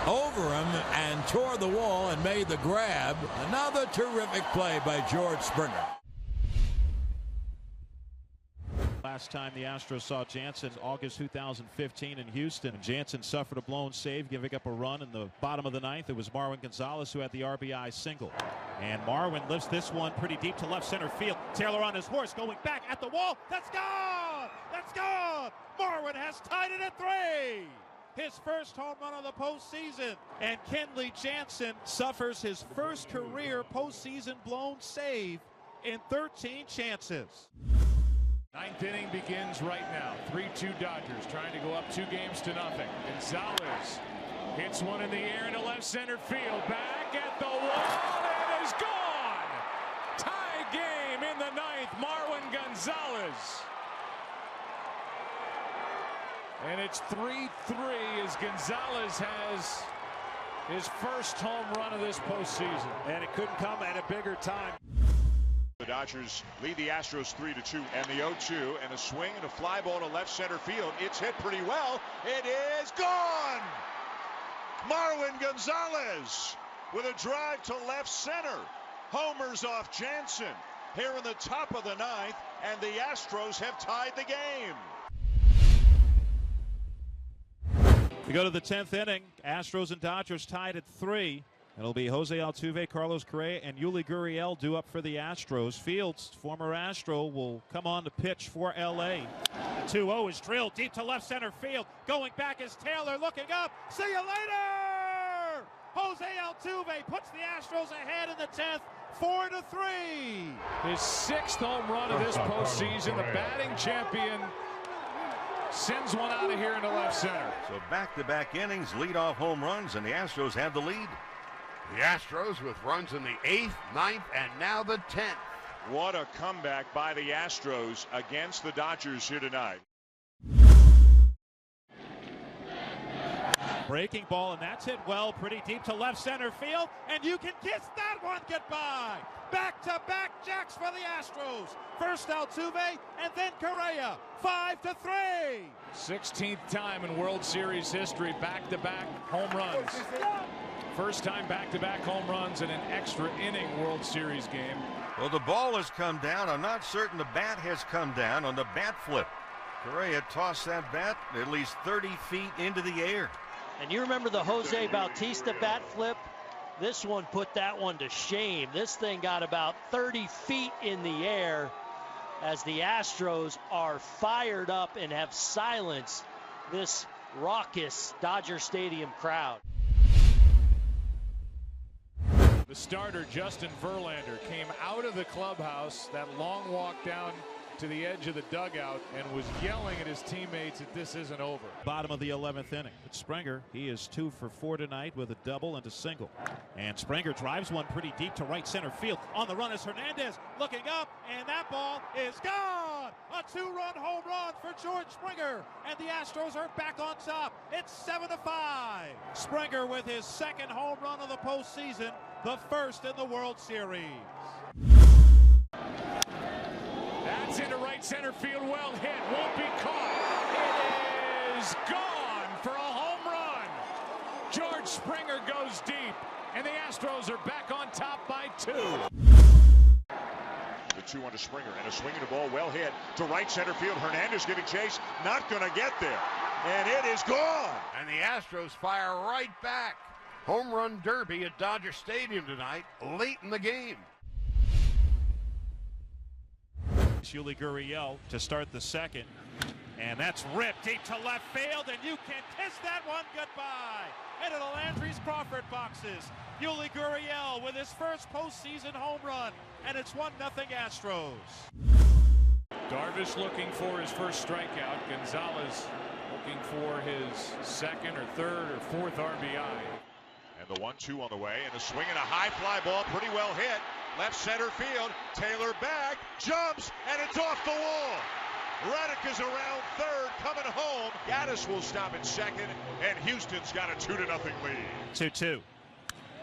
over him and tore the wall and made the grab. Another terrific play by George Springer. Last time the Astros saw Jansen, August 2015 in Houston. Jansen suffered a blown save, giving up a run in the bottom of the ninth. It was Marwin Gonzalez who had the RBI single. And Marwin lifts this one pretty deep to left center field. Taylor on his horse going back at the wall. That's gone! That's gone! Marwin has tied it at 3! His first home run of the postseason. And Kenley Jansen suffers his first career postseason blown save in 13 chances. Ninth inning begins right now. 3-2 Dodgers trying to go up 2-0. Gonzalez hits one in the air into left center field. Back at the wall, and is gone. Tie game in the ninth. Marwin Gonzalez. And it's 3-3 as Gonzalez has his first home run of this postseason. And it couldn't come at a bigger time. The Dodgers lead the Astros 3-2, and the 0-2, and a swing and a fly ball to left center field. It's hit pretty well. It is gone. Marwin Gonzalez with a drive to left center. Homers off Jansen here in the top of the ninth, and the Astros have tied the game. We go to the 10th inning. Astros and Dodgers tied at 3. It'll be Jose Altuve, Carlos Correa, and Yuli Gurriel due up for the Astros. Fields, former Astro, will come on to pitch for L.A. The 2-0 is drilled deep to left center field. Going back is Taylor, looking up. See you later! Jose Altuve puts the Astros ahead in the 10th, 4-3. His 6th home run of this postseason. The batting champion sends one out of here into left center. So back-to-back innings, leadoff home runs, and the Astros have the lead. The Astros with runs in the 8th, 9th, and now the 10th. What a comeback by the Astros against the Dodgers here tonight. Breaking ball, and that's hit well, pretty deep to left center field, and you can kiss that one goodbye. Back-to-back jacks for the Astros. First Altuve, and then Correa. 5-3. 16th time in World Series history, back-to-back home runs. First time back-to-back home runs in an extra inning World Series game. Well, the ball has come down. I'm not certain the bat has come down on the bat flip. Correa tossed that bat at least 30 feet into the air. And you remember the Jose Bautista bat flip? This one put that one to shame. This thing got about 30 feet in the air as the Astros are fired up and have silenced this raucous Dodger Stadium crowd. The starter, Justin Verlander, came out of the clubhouse, that long walk down to the edge of the dugout, and was yelling at his teammates that this isn't over. Bottom of the 11th inning. It's Springer. He is 2 for 4 tonight with a double and a single. And Springer drives one pretty deep to right center field. On the run is Hernandez looking up, and that ball is gone. A 2-run home run for George Springer, and the Astros are back on top. It's 7-5. Springer with his 2nd home run of the postseason, the 1st in the World Series. That's into right center field, well hit, won't be caught. It is gone for a home run. George Springer goes deep, and the Astros are back on top by 2. The 2-1 to Springer, and a swing and a ball well hit to right center field. Hernandez giving chase, not going to get there, and it is gone. And the Astros fire right back. Home run derby at Dodger Stadium tonight, late in the game. Yuli Gurriel to start the 2nd, and that's ripped deep to left field, and you can kiss that one goodbye into the Landry's Crawford boxes. Yuli Gurriel with his first postseason home run, and it's 1-0 Astros. Darvish looking for his first strikeout. Gonzalez looking for his 2nd or 3rd or 4th RBI. And the 1-2 on the way, and a swing and a high fly ball, pretty well hit. Left center field, Taylor back, jumps, and it's off the wall. Reddick is around 3rd, coming home. Gaddis will stop at 2nd, and Houston's got a 2-0 lead. 2-2.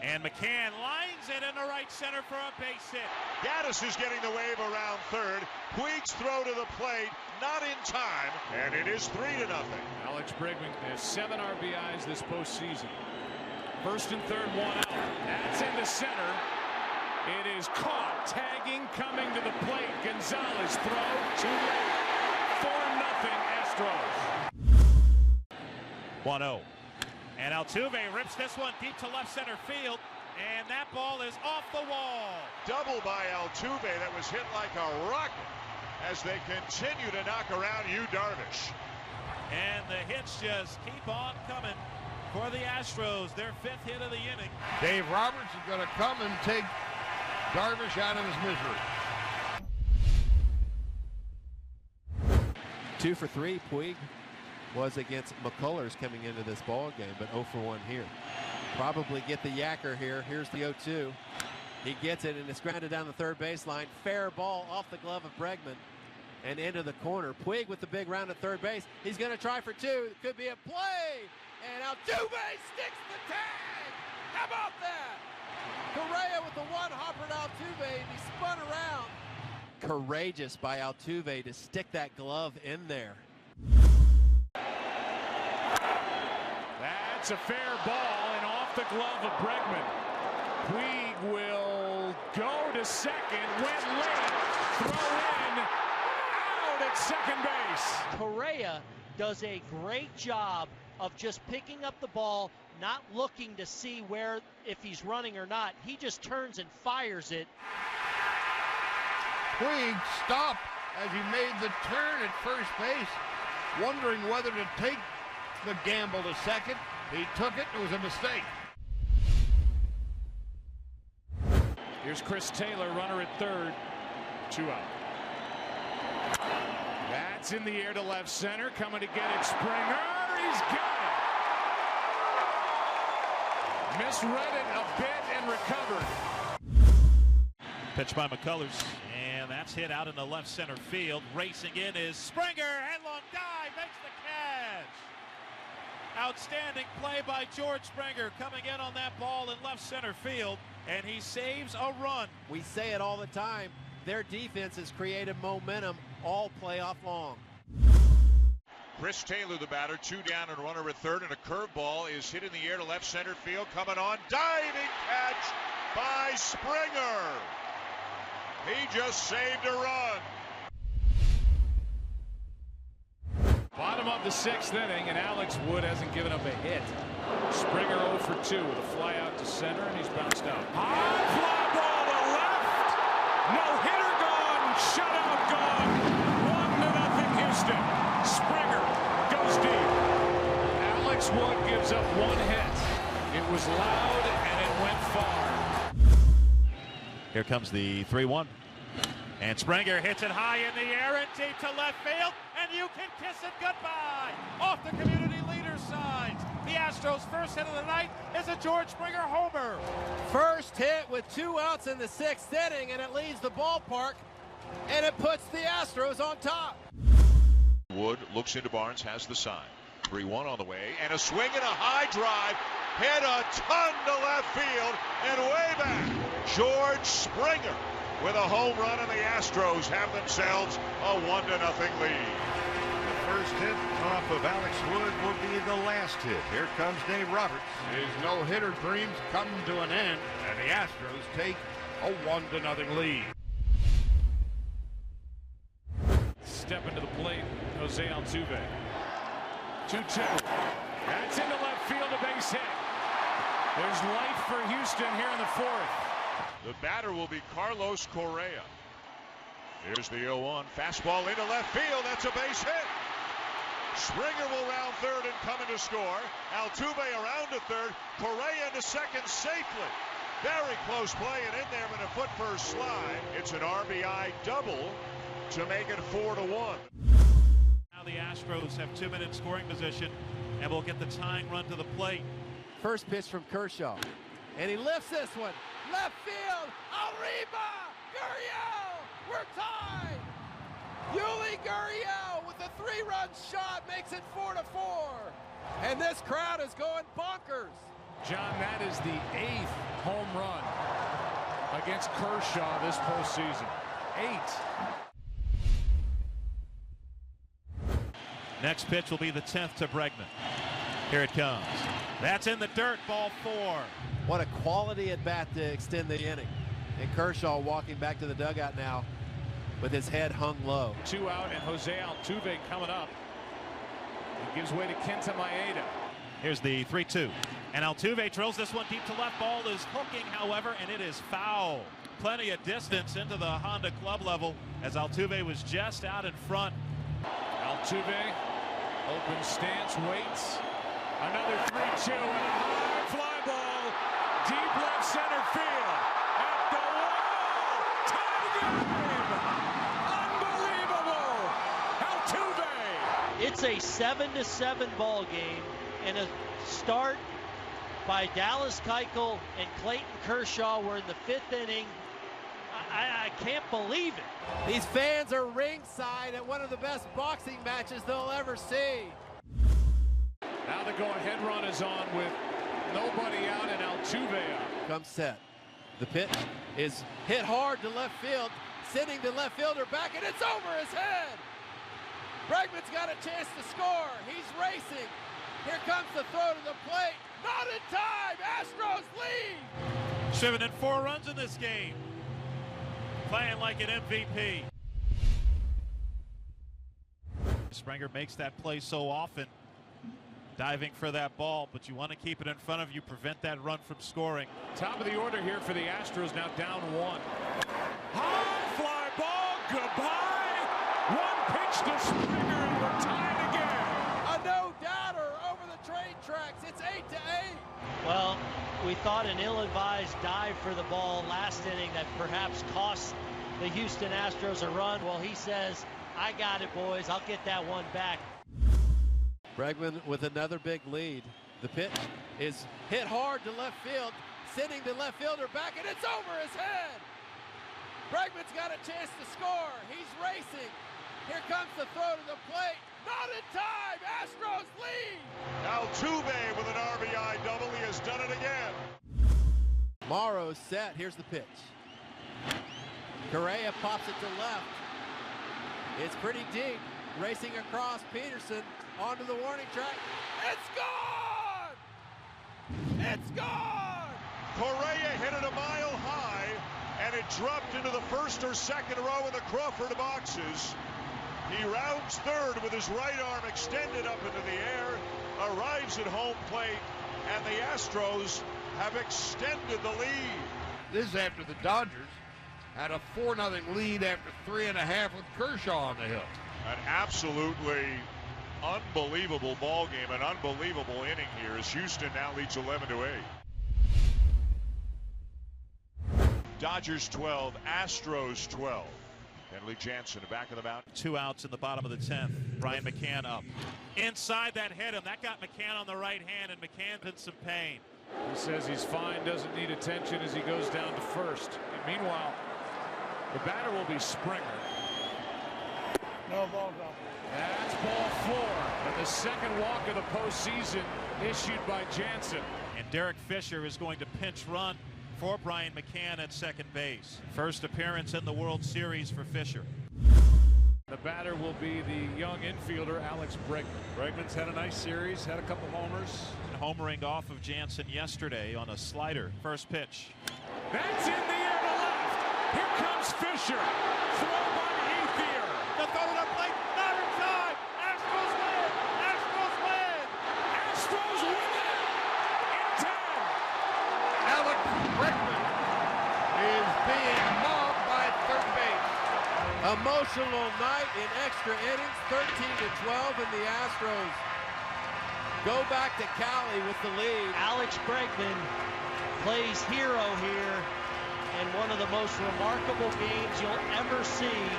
And McCann lines it into right center for a base hit. Gaddis is getting the wave around 3rd. Puig's throw to the plate, not in time, and it is 3-0. Alex Bregman has 7 RBIs this postseason. 1st and 3rd, 1 out. That's into center. It is caught, tagging, coming to the plate. Gonzalez throw, too late. 4-0 Astros. 1-0. And Altuve rips this one deep to left center field, and that ball is off the wall. Double by Altuve that was hit like a rocket as they continue to knock around Yu Darvish. And the hits just keep on coming for the Astros, their 5th hit of the inning. Dave Roberts is going to come and take Darvish out of his misery. 2 for 3. Puig was against McCullers coming into this ball game, but 0 for 1 here. Probably get the yacker here. Here's the 0-2. He gets it, and it's grounded down the 3rd baseline. Fair ball off the glove of Bregman and into the corner. Puig with the big round at 3rd base. He's going to try for 2. It could be a play, and Altuve sticks the tag. How about that? Correa with the 1-hopper to Altuve, and he spun around. Courageous by Altuve to stick that glove in there. That's a fair ball and off the glove of Bregman. Puig will go to 2nd, went late, throw in, out at 2nd base. Correa does a great job of just picking up the ball, not looking to see where, if he's running or not. He just turns and fires it. Puig stopped as he made the turn at first base, wondering whether to take the gamble to second. He took it. It was a mistake. Here's Chris Taylor, runner at third. 2 out. That's in the air to left center. Coming to get it, Springer. He's got it. Misread it a bit and recovered. Pitch by McCullers, and that's hit out in the left center field. Racing in is Springer. Headlong dive, makes the catch. Outstanding play by George Springer, coming in on that ball in left center field, and he saves a run. We say it all the time. Their defense has created momentum all playoff long. Chris Taylor, the batter, 2 down and runner at third, and a curveball is hit in the air to left center field. Coming on, diving catch by Springer. He just saved a run. Bottom of the 6th inning, and Alex Wood hasn't given up a hit. Springer 0 for 2 with a fly out to center, and he's bounced out. High fly ball to left. No hitter gone. Shutout gone. 1-0 Houston. Springer goes deep. Alex Wood gives up 1 hit. It was loud and it went far. Here comes the 3-1. And Springer hits it high in the air and deep to left field, and you can kiss it goodbye. Off the community leader signs. The Astros' first hit of the night is a George Springer homer. First hit with 2 outs in the 6th inning, and it leaves the ballpark, and it puts the Astros on top. Wood looks into Barnes, has the sign. 3-1 on the way, and a swing and a high drive. Hit a ton to left field and way back. George Springer with a home run, and the Astros have themselves a 1-0 lead. The first hit off of Alex Wood will be the last hit. Here comes Dave Roberts. His no-hitter dreams come to an end, and the Astros take a 1-0 lead. Step into the plate, Jose Altuve. 2-2. That's into left field, a base hit. There's life for Houston here in the 4th. The batter will be Carlos Correa. Here's the 0-1. Fastball into left field. That's a base hit. Springer will round third and come in to score. Altuve around to third. Correa into second safely. Very close play, and in there with a foot first slide. It's an RBI double to make it 4-1. Now the Astros have 2-minute scoring position, and will get the tying run to the plate. First pitch from Kershaw, and he lifts this one. Left field, Arriba, Gurriel, we're tied. Yuli Gurriel with a 3-run shot makes it 4-4. And this crowd is going bonkers. John, that is the 8th home run against Kershaw this postseason. 8. Next pitch will be the 10th to Bregman. Here it comes. That's in the dirt, ball 4. What a quality at bat to extend the inning. And Kershaw walking back to the dugout now with his head hung low. 2 out, and Jose Altuve coming up. He gives way to Kenta Maeda. Here's the 3-2. And Altuve drills this one deep to left. Ball is hooking, however, and it is foul. Plenty of distance into the Honda club level as Altuve was just out in front. Altuve, open stance, waits. Another 3-2 and a high fly ball. Deep left center field. At the wall. Tie game. Unbelievable. Altuve. It's a 7-7 ball game, and a start by Dallas Keuchel and Clayton Kershaw. We're in the 5th inning. I can't believe it. These fans are ringside at one of the best boxing matches they'll ever see. Now the go-ahead run is on with nobody out and Altuve out. Comes set. The pitch is hit hard to left field, sending the left fielder back, and it's over his head. Bregman's got a chance to score. He's racing. Here comes the throw to the plate. Not in time. Astros lead. 7-4 runs in this game. Playing like an MVP. Springer makes that play so often. diving for that ball, but you want to keep it in front of you, prevent that run from scoring. Top of the order here for the Astros, now down 1. High fly ball, goodbye. One pitch to Springer, and we're tied again. A no-doubter over the train tracks. It's 8-8. Well, we thought an ill-advised dive for the ball last inning that perhaps cost the Houston Astros a run. Well, he says, I got it, boys. I'll get that one back. Bregman with another big lead. The pitch is hit hard to left field, sending the left fielder back, and it's over his head. Bregman's got a chance to score. He's racing. Here comes the throw to the plate. Not in time. Astros lead. Altuve with an RBI double. He has done it again. Morrow's set. Here's the pitch. Correa pops it to left. It's pretty deep. Racing across Peterson onto the warning track. It's gone! It's gone! Correa hit it a mile high, and it dropped into the first or second row in the Crawford boxes. He rounds third with his right arm extended up into the air, arrives at home plate, and the Astros have extended the lead. This is after the Dodgers had a 4-0 lead after 3.5 with Kershaw on the hill. An absolutely unbelievable ball game, an unbelievable inning here as Houston now leads 11-8. Dodgers 12, Astros 12. Kenley Jansen back of the mound. 2 outs in the bottom of the 10th. Brian McCann up. Inside that hit him. That got McCann on the right hand, and McCann's in some pain. He says he's fine, doesn't need attention as he goes down to first. And meanwhile, the batter will be Springer. No ball, go. That's ball 4. And the second walk of the postseason issued by Jansen. And Derek Fisher is going to pinch run for Brian McCann at second base. First appearance in the World Series for Fisher. The batter will be the young infielder, Alex Bregman. Bregman's had a nice series, had a couple homers. And homering off of Jansen yesterday on a slider. First pitch. That's in the air to left. Here comes Fisher. Throw by Ethier. The throw to the plate, not in time. Astros win. Astros win. Astros win it in 10. Alex Bregman is being mobbed by third base. Emotional night in extra innings, 13-12, and the Astros go back to Cali with the lead. Alex Bregman plays hero here, and one of the most remarkable games you'll ever see.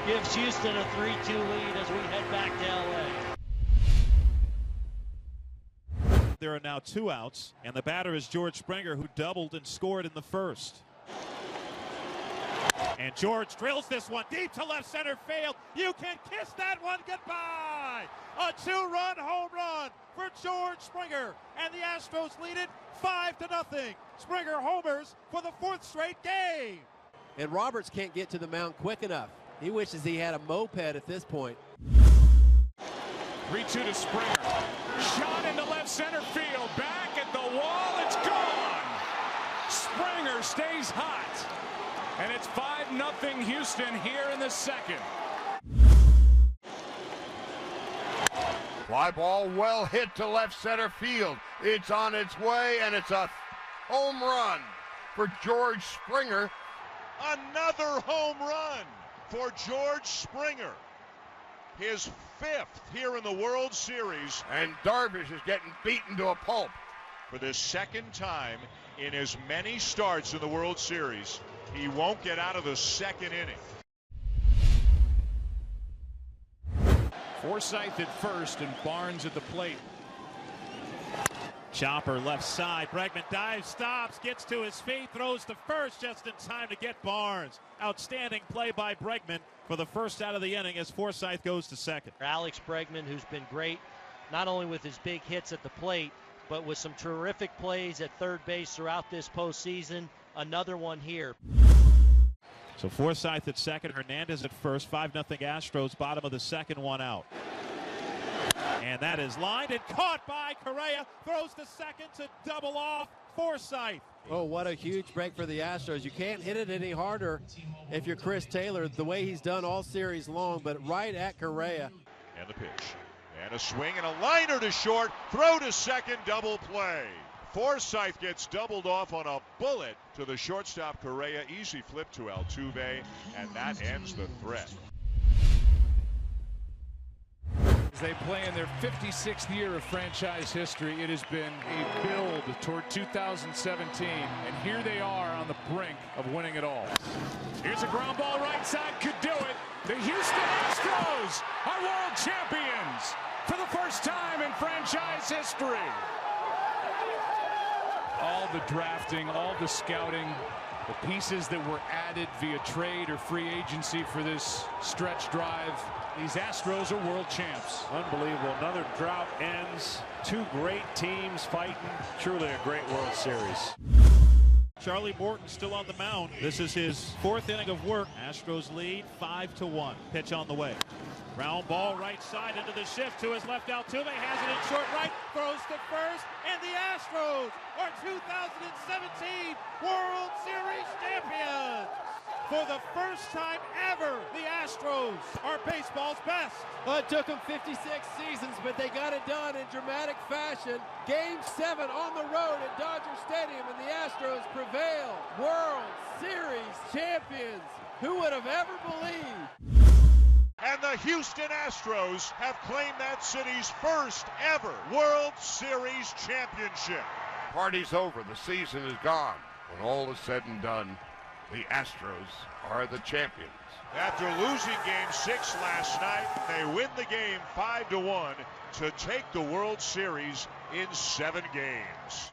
Gives Houston a 3-2 lead as we head back to LA. There are now 2 outs, and the batter is George Springer, who doubled and scored in the first. And George drills this one deep to left center field. You can kiss that one goodbye. A 2-run home run for George Springer, and the Astros lead it 5-0. Springer homers for the 4th straight game. And Roberts can't get to the mound quick enough. He wishes he had a moped at this point. 3-2 to Springer. Shot into left center field. Back at the wall. It's gone. Springer stays hot. And it's 5-0 Houston here in the second. Fly ball well hit to left center field. It's on its way, and it's a home run for George Springer. Another home run for George Springer. His 5th here in the World Series. And Darvish is getting beaten to a pulp. For the second time in as many starts in the World Series, he won't get out of the second inning. Forsythe at first and Barnes at the plate. Chopper left side. Bregman dives, stops, gets to his feet, throws to first just in time to get Barnes. Outstanding play by Bregman for the first out of the inning as Forsythe goes to second. Alex Bregman, who's been great, not only with his big hits at the plate, but with some terrific plays at third base throughout this postseason. Another one here. So Forsythe at second, Hernandez at first. 5-0 Astros, bottom of the second, 1 out. And that is lined and caught by Correa. Throws to second to double off Forsythe. Oh, what a huge break for the Astros. You can't hit it any harder if you're Chris Taylor, the way he's done all series long, but right at Correa. And the pitch. And a swing and a liner to short. Throw to second, double play. Forsythe gets doubled off on a bullet to the shortstop Correa. Easy flip to Altuve, and that ends the threat. As they play in their 56th year of franchise history, it has been a build toward 2017, and here they are on the brink of winning it all. Here's a ground ball right side, could do it. The Houston Astros are world champions for the first time in franchise history. All the drafting, all the scouting, the pieces that were added via trade or free agency for this stretch drive. These Astros are world champs. Unbelievable. Another drought ends. Two great teams fighting. Truly a great World Series. Charlie Morton still on the mound. This is his fourth inning of work. Astros lead 5-1. Pitch on the way. Ground ball right side into the shift to his left. Altuve has it in short right. Throws to first. And the Astros are 2017 World Series champions. For the first time ever, the Astros are baseball's best. Well, it took them 56 seasons, but they got it done in dramatic fashion. Game 7 on the road at Dodger Stadium, and the Astros prevail. World Series champions. Who would have ever believed? And the Houston Astros have claimed that city's first ever World Series championship. Party's over. The season is gone. When all is said and done, the Astros are the champions. After losing Game 6 last night, they win the game 5-1 to take the World Series in 7 games.